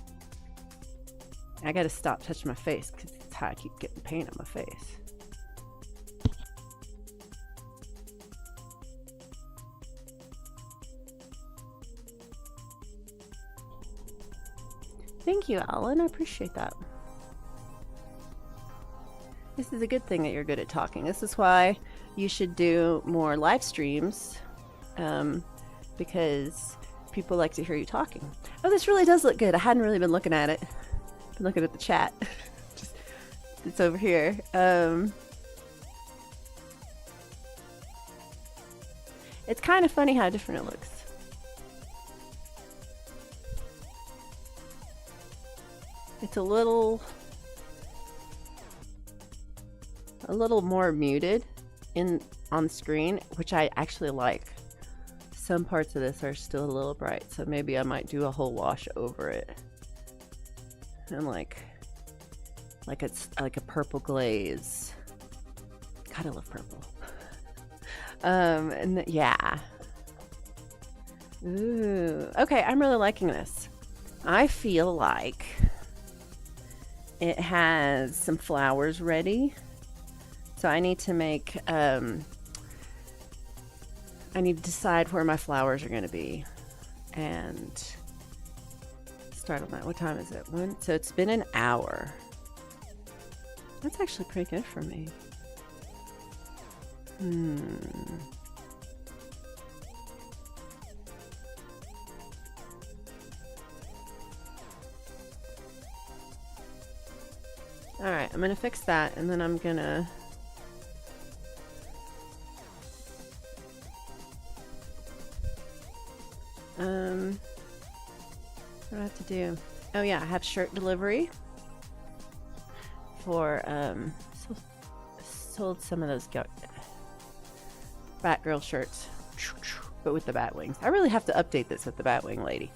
gotta stop touching my face because it's how I keep getting paint on my face. Thank you, Alan. I appreciate that. This is a good thing that you're good at talking. This is why you should do more live streams, because people like to hear you talking. Oh, this really does look good. I hadn't really been looking at it. Been looking at the chat. It's over here. It's kind of funny how different it looks. It's a little more muted on screen, which I actually like. some parts of this are still a little bright, so maybe I might do a whole wash over it. And like it's like a purple glaze. God, I love purple. Yeah. Ooh, okay, I'm really liking this. I feel like it has some flowers ready. So I need to make, I need to decide where my flowers are going to be. And start on that. What time is it? So it's been an hour. That's actually pretty good for me. Alright, I'm gonna fix that, and then I'm gonna what do I have to do? Oh yeah, I have shirt delivery for sold some of those Batgirl shirts, but with the bat wings. I really have to update this with the Batwing lady.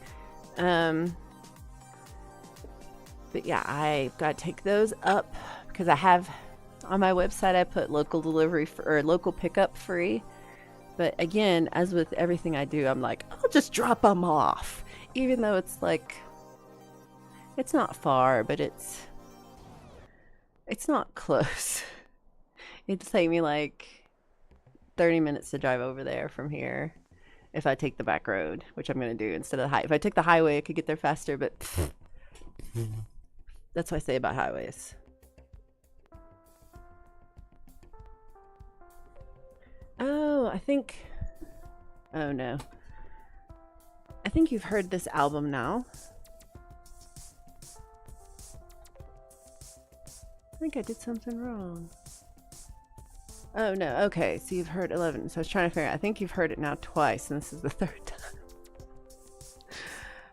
But yeah, I've got to take those up because I have on my website I put local delivery or local pickup free. But again, as with everything I do, I'm like, I'll just drop them off, even though it's like it's not far, but it's not close. It'd take me like 30 minutes to drive over there from here if I take the back road, which I'm going to do instead of the highway. If I took the highway, I could get there faster, but that's what I say about highways. Oh, oh no. I think you've heard this album now. I think I did something wrong. Oh no, okay, so you've heard 11. So I was trying to figure out, I think you've heard it now twice, and this is the third time.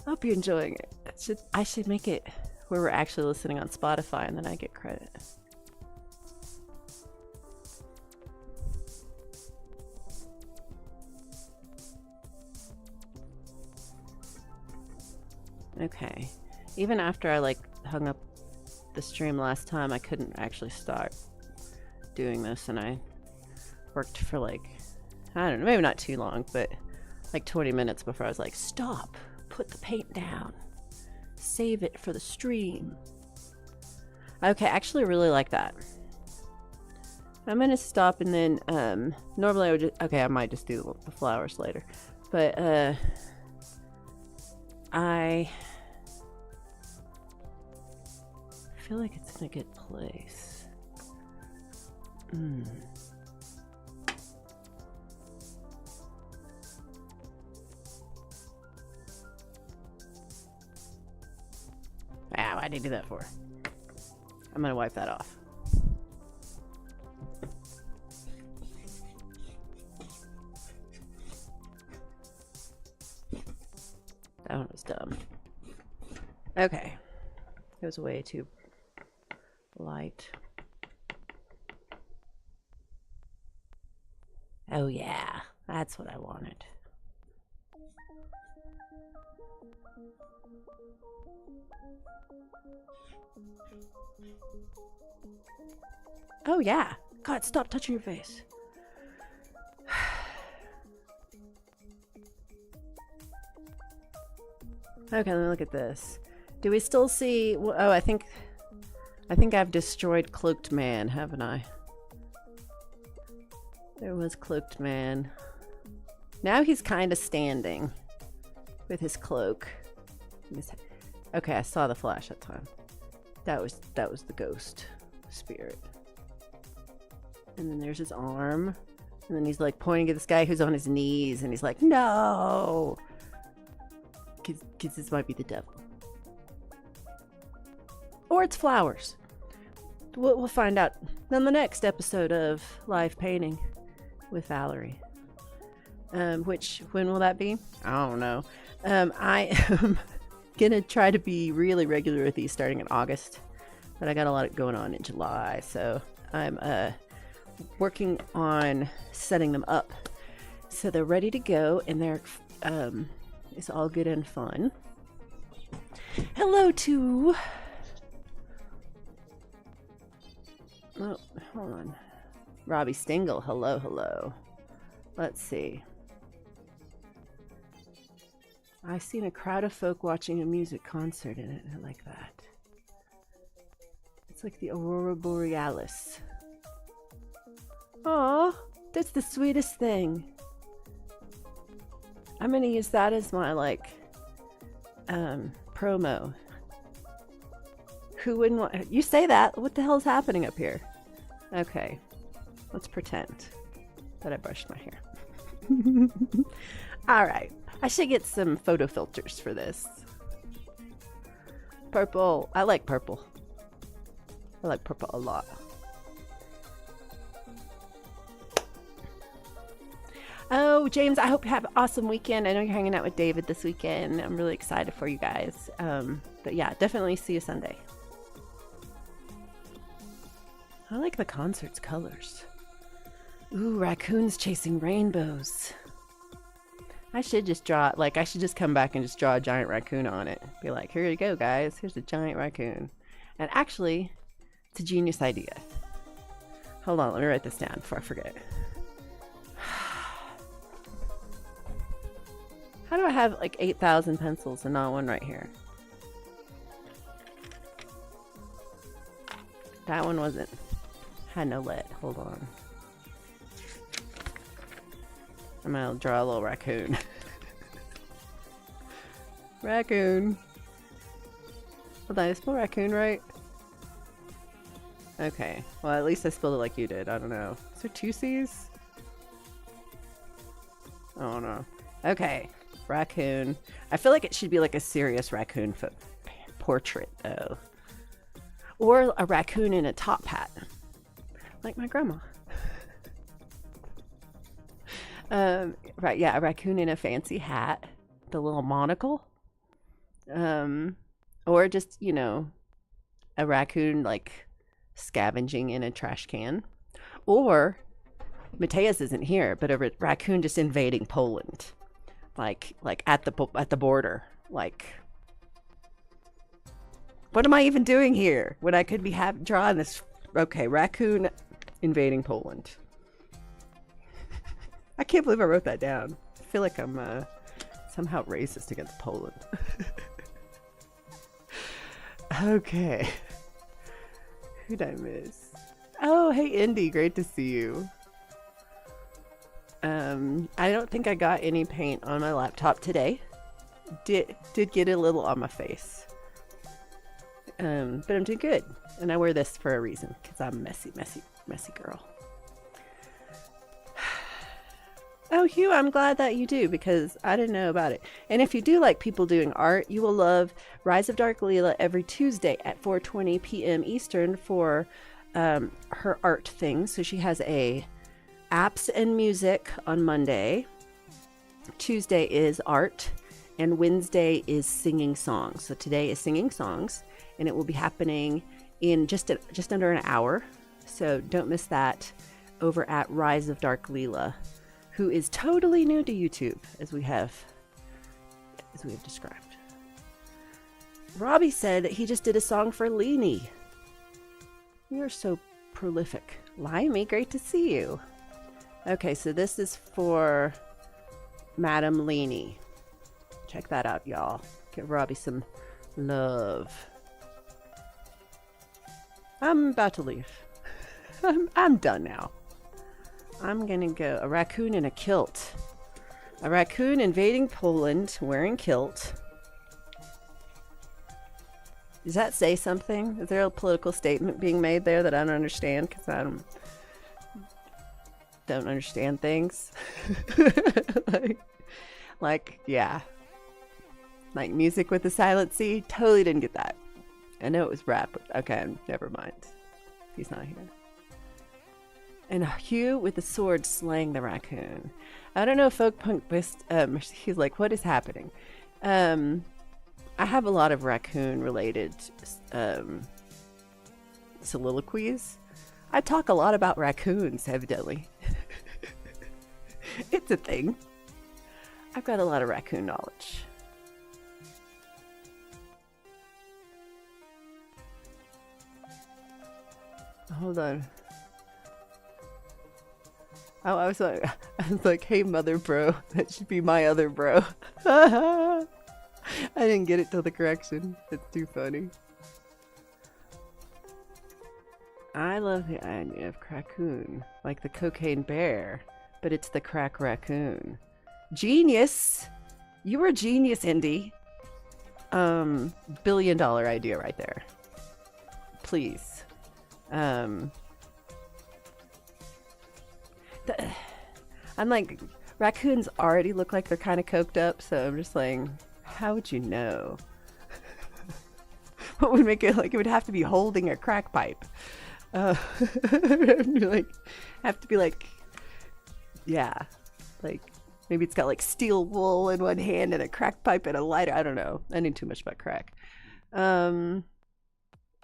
I hope you're enjoying it. I should make it where we're actually listening on Spotify, and then I get credit. Okay. Even after I like hung up the stream last time, I couldn't actually start doing this, and I worked for like, I don't know, maybe not too long, but like 20 minutes before I was like, stop, put the paint down, save it for the stream. Okay, I actually really like that. I'm gonna stop, and then normally I would just, okay, I might just do the flowers later, but I feel like it's in a good place. Wow, why'd I do that for? I'm gonna wipe that off. That one was dumb. Okay. It was way too light. Oh yeah, that's what I wanted. Oh yeah. God, stop touching your face. Okay, let me look at this. Do we still see... Oh, I think I've destroyed Cloaked Man, haven't I? There was Cloaked Man. Now he's kind of standing with his cloak. Okay, I saw the flash that time. That was the ghost spirit. And then there's his arm. And then he's like pointing at this guy who's on his knees, and he's like, no! Because this might be the devil. Or it's flowers. We'll find out on the next episode of Live Painting with Valerie. Which, when will that be? I don't know. I am gonna try to be really regular with these starting in August. But I got a lot going on in July, so I'm working on setting them up So they're ready to go, and they're it's all good and fun. Hello to... Oh, hold on. Robbie Stingle, hello, hello. Let's see. I've seen a crowd of folk watching a music concert in it. I like that. It's like the Aurora Borealis. Oh, that's the sweetest thing. I'm gonna use that as my promo. Who wouldn't want... You say that? What the hell's happening up here? Okay, let's pretend that I brushed my hair. All right, I should get some photo filters for this. Purple. I like purple. I like purple a lot. Oh, James, I hope you have an awesome weekend. I know you're hanging out with David this weekend. I'm really excited for you guys. But yeah, definitely see you Sunday. I like the concert's colors. Ooh, raccoons chasing rainbows. I should just draw, I should just come back and just draw a giant raccoon on it. Be like, here you go, guys. Here's a giant raccoon. And actually, it's a genius idea. Hold on, let me write this down before I forget. How do I have 8,000 pencils and not one right here? That one had no lead. Hold on. I'm gonna draw a little raccoon. Raccoon. Hold on, did I spell raccoon right? Okay. Well, at least I spelled it like you did. I don't know. Is there two C's? Oh no. Okay. Raccoon. I feel like it should be a serious raccoon portrait, though. Or a raccoon in a top hat. Like my grandma. Right, yeah, a raccoon in a fancy hat. The little monocle. Or just, a raccoon, scavenging in a trash can. Or, Mateus isn't here, but a raccoon just invading Poland. Like at the border. What am I even doing here when I could be drawing this? Okay, raccoon invading Poland. I can't believe I wrote that down. I feel like I'm somehow racist against Poland. Okay. Who'd I miss? Oh, hey Indy, great to see you. I don't think I got any paint on my laptop today. Did get a little on my face. But I'm doing good. And I wear this for a reason, because I'm messy girl. Oh, Hugh, I'm glad that you do, because I didn't know about it. And if you do like people doing art, you will love Rise of Dark Leela every Tuesday at 4:20 p.m. Eastern for her art thing. So she has a apps and music on Monday. Tuesday is art, and Wednesday is singing songs. So today is singing songs, and it will be happening in just under an hour. So don't miss that over at Rise of Dark Leela, who is totally new to YouTube, as we have described. Robbie said that he just did a song for Leanie. You're so prolific. Limey, great to see you. Okay, so this is for Madam Leanie. Check that out, y'all. Give Robbie some love. I'm about to leave. I'm done now. I'm gonna go. A raccoon in a kilt. A raccoon invading Poland wearing kilt. Does that say something? Is there a political statement being made there that I don't understand? Because I don't understand things. Yeah. Like music with a silent C. Totally didn't get that. I know it was rap, but okay, never mind. He's not here. And Hugh with the sword slaying the raccoon. I don't know if folk punk he's like, what is happening? I have a lot of raccoon related soliloquies. I talk a lot about raccoons, evidently. It's a thing. I've got a lot of raccoon knowledge. Hold on. Oh, I was like, hey, mother bro. That should be my other bro. I didn't get it till the correction. It's too funny. I love the idea of crackoon, like the cocaine bear, but it's the crack raccoon. Genius! You were a genius, Indy. $1 billion idea right there. Please. I'm like, raccoons already look like they're kind of coked up, so I'm just like, how would you know? What would make it like it would have to be holding a crack pipe? Like, have to be like, yeah, like maybe it's got like steel wool in one hand and a crack pipe and a lighter. I don't know. I knew too much about crack. Love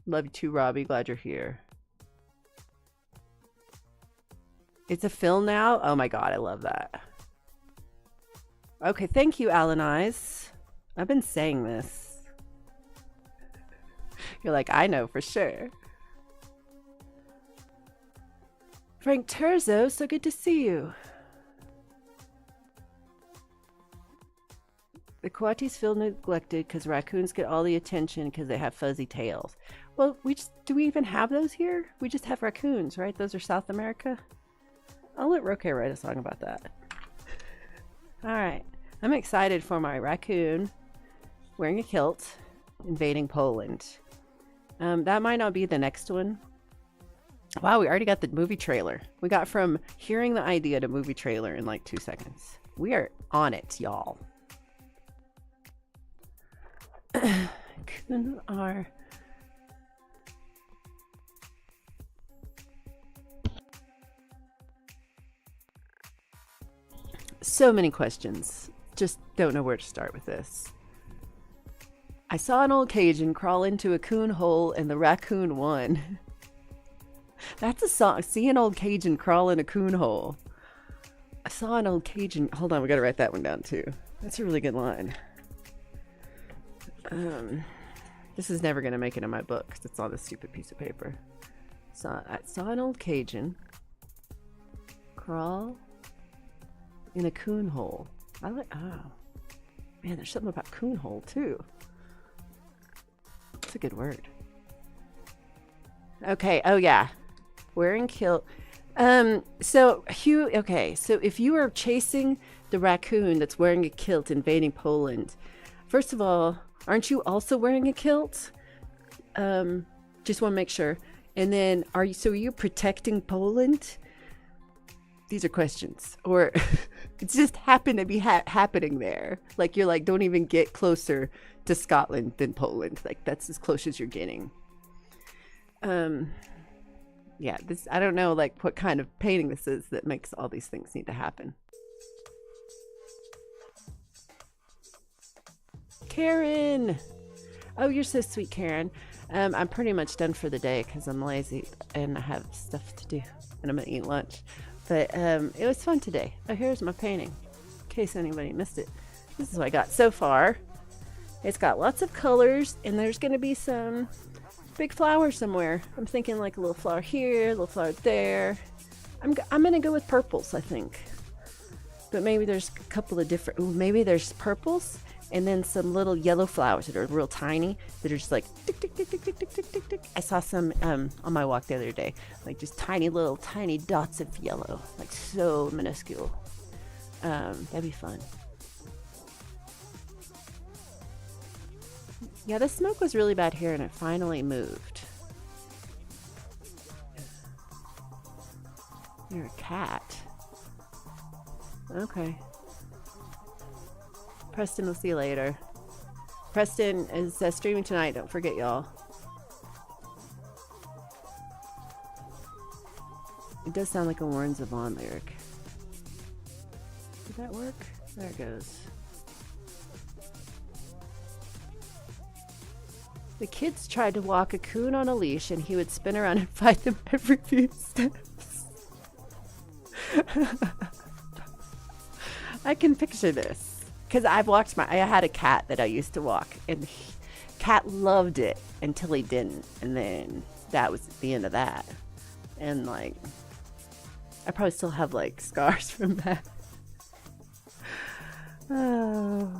you too, Robbie. Glad you're here. It's a film now? Oh my god, I love that. Okay, thank you, Alan Eyes. I've been saying this. You're like, I know for sure. Frank Terzo, so good to see you. The coatis feel neglected because raccoons get all the attention because they have fuzzy tails. Well, do we even have those here? We just have raccoons, right? Those are South America. I'll let Roque write a song about that. All right. I'm excited for my raccoon wearing a kilt invading Poland. That might not be the next one. Wow, we already got the movie trailer. We got from hearing the idea to movie trailer in like 2 seconds. We are on it, y'all. Coon are... So many questions. Just don't know where to start with this. I saw an old Cajun crawl into a coon hole and the raccoon won. That's a song. See an old Cajun crawl in a coon hole. I saw an old Cajun. Hold on, we gotta write that one down too. That's a really good line. This is never gonna make it in my book because it's on this stupid piece of paper. I saw an old Cajun crawl in a coon hole. Oh man, there's something about coon hole too. It's a good word. Okay. Oh yeah. Wearing kilt. So Hugh, okay, so if you are chasing the raccoon that's wearing a kilt invading Poland, first of all, aren't you also wearing a kilt? Just want to make sure. And then are you protecting Poland? These are questions. Or it's just happened to be happening there. Like you're like, don't even get closer to Scotland than Poland. Like that's as close as you're getting. Yeah, this, I don't know like what kind of painting this is that makes all these things need to happen. Karen! Oh, you're so sweet, Karen. I'm pretty much done for the day because I'm lazy and I have stuff to do and I'm gonna eat lunch. But it was fun today. Oh, here's my painting in case anybody missed it. This is what I got so far. It's got lots of colors and there's gonna be some big flower somewhere. I'm thinking like a little flower here, a little flower there. I'm gonna go with purples, I think. But maybe there's a couple of different. Ooh, maybe there's purples and then some little yellow flowers that are real tiny that are just like tick tick tick tick tick tick tick tick tick. I saw some on my walk the other day, like just tiny dots of yellow, like so minuscule. That'd be fun. Yeah, the smoke was really bad here and it finally moved. You're a cat. Okay. Preston, we'll see you later. Preston is streaming tonight, don't forget y'all. It does sound like a Warren Zevon lyric. Did that work? There it goes. The kids tried to walk a coon on a leash and he would spin around and fight them every few steps. I can picture this because I had a cat that I used to walk, and cat loved it until he didn't, and then that was the end of that. And like, I probably still have like scars from that. Oh.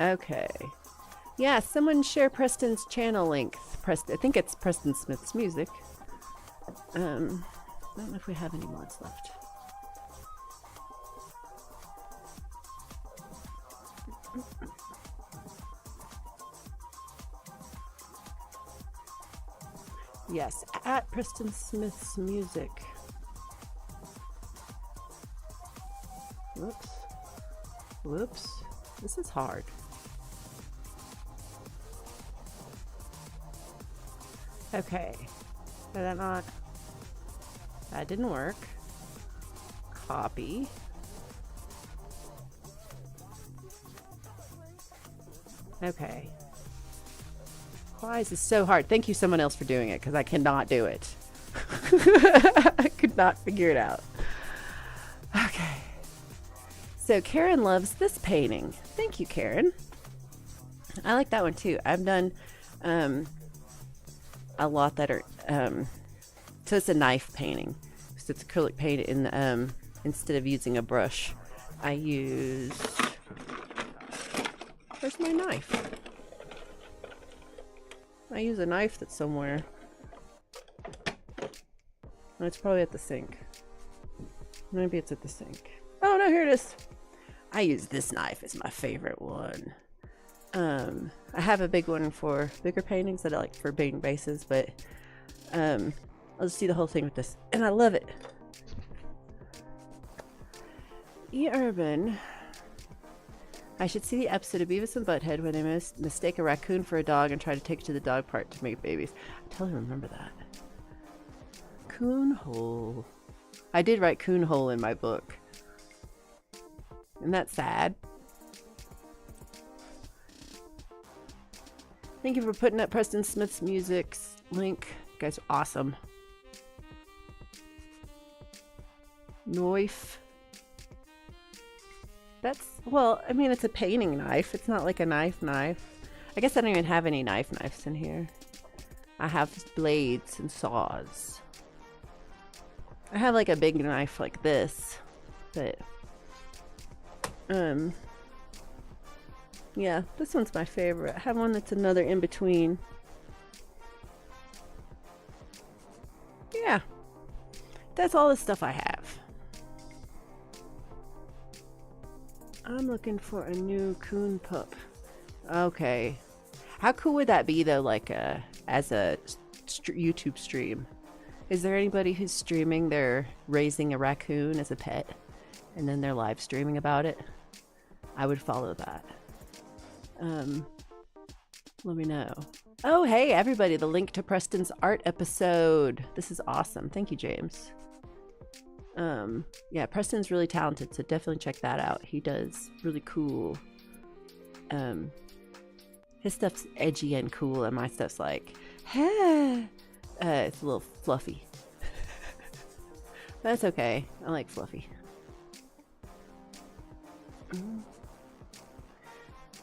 Okay. Yeah, someone share Preston's channel link. I think it's Preston Smith's music. I don't know if we have any mods left. Yes, at Preston Smith's music. Whoops. Whoops. This is hard. Okay. Did that not? That didn't work. Copy. Okay. Why is this so hard? Thank you, someone else, for doing it, because I cannot do it. I could not figure it out. Okay. So Karen loves this painting. Thank you, Karen. I like that one too. I've done a lot that are so it's a knife painting. So it's acrylic paint in instead of using a brush, I use, where's my knife? I use a knife that's somewhere. Oh, it's probably at the sink. Maybe it's at the sink. Oh no, here it is. I use this knife as my favorite one. I have a big one for bigger paintings that I like for painting bases, but I'll just do the whole thing with this, and I love it. Urban. I should see the episode of Beavis and Butthead where they mistake a raccoon for a dog and try to take it to the dog park to make babies. I totally remember that. Coon hole. I did write coon hole in my book. Isn't that sad? Thank you for putting up Preston Smith's music's link. You guys are awesome. Knife. That's, well, I mean, it's a painting knife. It's not like a knife. I guess I don't even have any knives in here. I have blades and saws. I have like a big knife like this, but yeah, this one's my favorite. I have one that's another in between. Yeah, that's all the stuff I have. I'm looking for a new coon pup. Okay. How cool would that be though, like as a YouTube stream? Is there anybody who's streaming they're raising a raccoon as a pet and then they're live streaming about it? I would follow that. Let me know. Oh, hey everybody, the link to Preston's art episode. This is awesome. Thank you, James. Yeah, Preston's really talented, so definitely check that out. He does really cool. His stuff's edgy and cool, and my stuff's like, it's a little fluffy. That's okay. I like fluffy.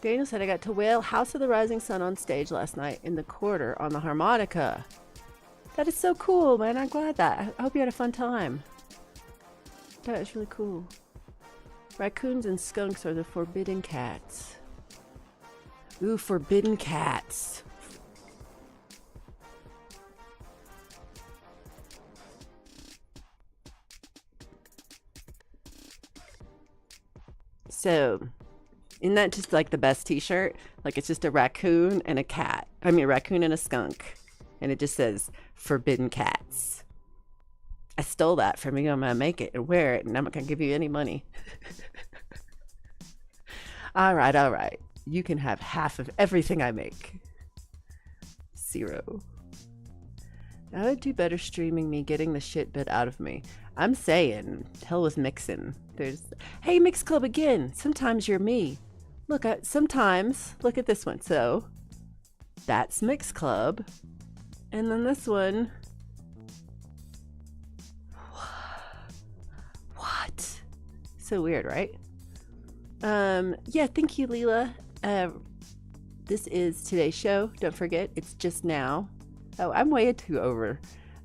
Daniel said I got to wail House of the Rising Sun on stage last night in the quarter on the harmonica. That is so cool, man. I'm glad that. I hope you had a fun time. That is really cool. Raccoons and skunks are the forbidden cats. Ooh, forbidden cats. So, isn't that just like the best t-shirt? Like it's just a raccoon and a cat. I mean, a raccoon and a skunk. And it just says, forbidden cats. I stole that from you. I'm going to make it and wear it, and I'm not going to give you any money. All right. You can have half of everything I make. 0. I would do better streaming me getting the shit bit out of me. I'm saying, hell with mixing. Hey, Mix Club again. Sometimes you're me. Look, sometimes, look at this one. So, that's Mix Club. And then this one. So weird, right? Yeah, thank you, Leela. This is today's show. Don't forget, it's just now. Oh, I'm way too over.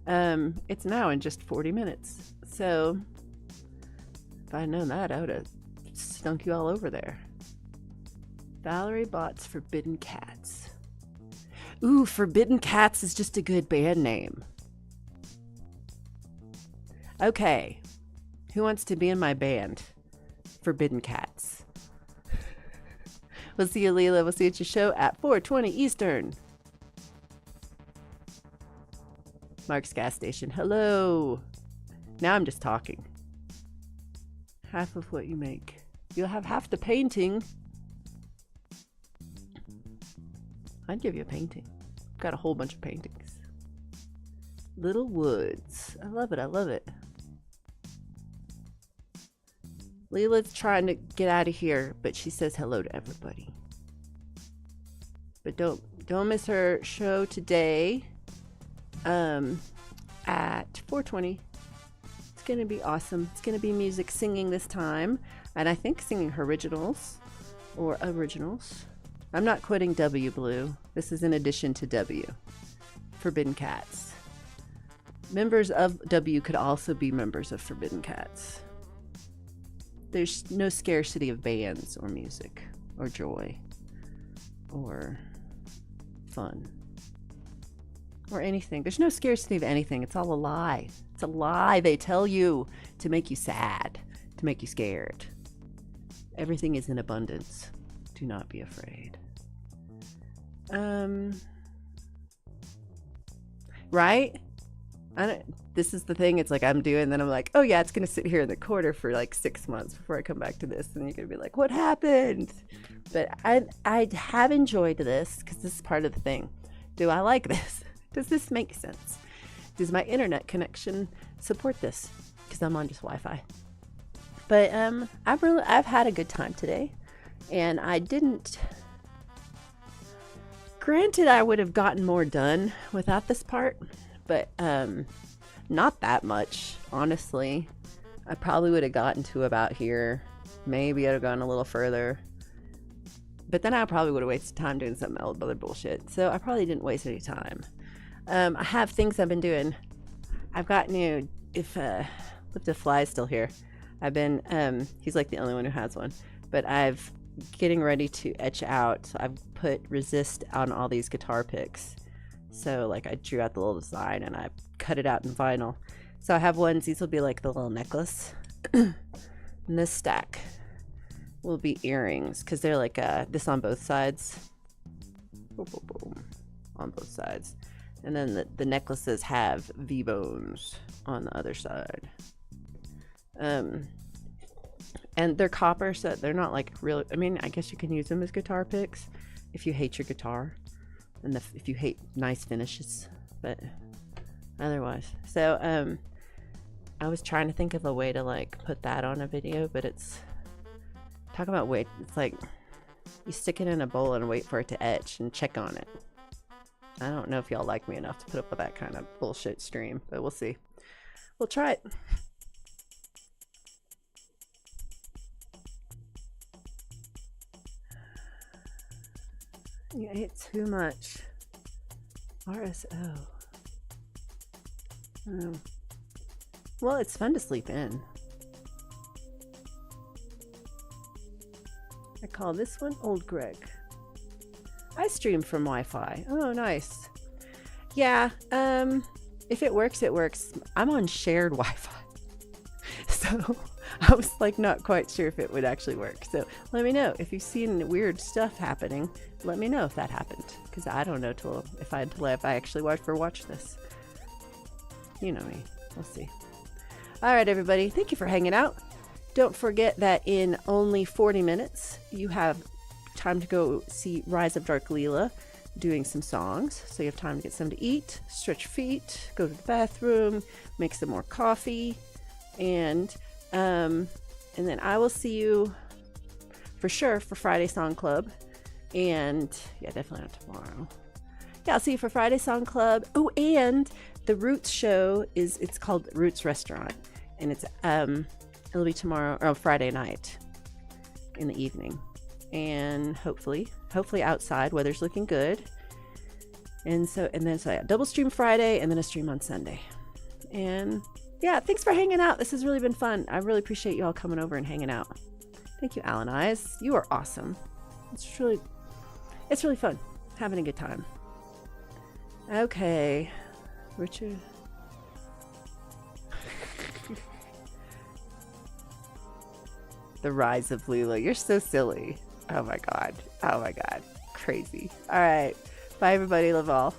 It's now in just 40 minutes. So if I'd known that, I would have stunk you all over there. Valerie Bhat's Forbidden Cats. Ooh, Forbidden Cats is just a good band name. Okay. Who wants to be in my band? Forbidden Cats. We'll see you, Leela. We'll see you at your show at 4:20 Eastern. Mark's gas station. Hello. Now I'm just talking. Half of what you make. You'll have half the painting. I'd give you a painting. I've got a whole bunch of paintings. Little Woods. I love it. I love it. Leela's trying to get out of here, but she says hello to everybody. But don't miss her show today at 4:20. It's going to be awesome. It's going to be music singing this time, and I think singing her originals or originals. I'm not quitting W Blue. This is in addition to W. Forbidden Cats. Members of W could also be members of Forbidden Cats. There's no scarcity of bands or music or joy or fun or anything. There's no scarcity of anything. It's all a lie. It's a lie they tell you to make you sad, to make you scared. Everything is in abundance. Do not be afraid. Right? This is the thing. It's like I'm doing, then I'm like, oh yeah, it's gonna sit here in the corner for like 6 months before I come back to this, and you're gonna be like, what happened? But I have enjoyed this because this is part of the thing. Do I like this? Does this make sense? Does my internet connection support this? Because I'm on just Wi-Fi. But I've had a good time today, and I didn't. Granted, I would have gotten more done without this part, but not that much, honestly. I probably would have gotten to about here. Maybe I'd have gone a little further. But then I probably would have wasted time doing some other bullshit. So I probably didn't waste any time. I have things I've been doing. I've got new, if Lift a Fly is still here. I've been, he's like the only one who has one. But I've getting ready to etch out. So I've put resist on all these guitar picks. So like I drew out the little design and I cut it out in vinyl. So I have ones, these will be like the little necklace. And this stack will be earrings because they're like this on both sides. Boom, boom, boom, on both sides. And then the necklaces have V-bones on the other side. And they're copper, so they're not like real. I mean, I guess you can use them as guitar picks if you hate your guitar and if you hate nice finishes, but otherwise. So I was trying to think of a way to like put that on a video, but it's talk about wait. It's like you stick it in a bowl and wait for it to etch and check on it. I don't know if y'all like me enough to put up with that kind of bullshit stream, but we'll see. We'll try it. You ate too much. RSO. Oh. Well, it's fun to sleep in. I call this one Old Greg. I stream from Wi-Fi. Oh, nice. Yeah, if it works, it works. I'm on shared Wi-Fi. So I was like not quite sure if it would actually work. So let me know if you've seen weird stuff happening. Let me know if that happened, because I don't know if I actually watch this. You know me. We'll see. All right, everybody. Thank you for hanging out. Don't forget that in only 40 minutes, you have time to go see Rise of Dark Leela doing some songs. So you have time to get something to eat, stretch your feet, go to the bathroom, make some more coffee, and then I will see you for sure for Friday Song Club. And yeah, definitely not tomorrow. Yeah, I'll see you for Friday Song Club. Oh, and the Roots show it's called Roots Restaurant, and it's It'll be tomorrow or Friday night in the evening. And hopefully outside, weather's looking good. And then I double stream Friday and then a stream on Sunday. And yeah, thanks for hanging out. This has really been fun. I really appreciate you all coming over and hanging out. Thank you, Alan Eyes. You are awesome. It's really fun. Having a good time. Okay. Richard. The rise of Lula. You're so silly. Oh my god. Crazy. All right. Bye everybody. Love all.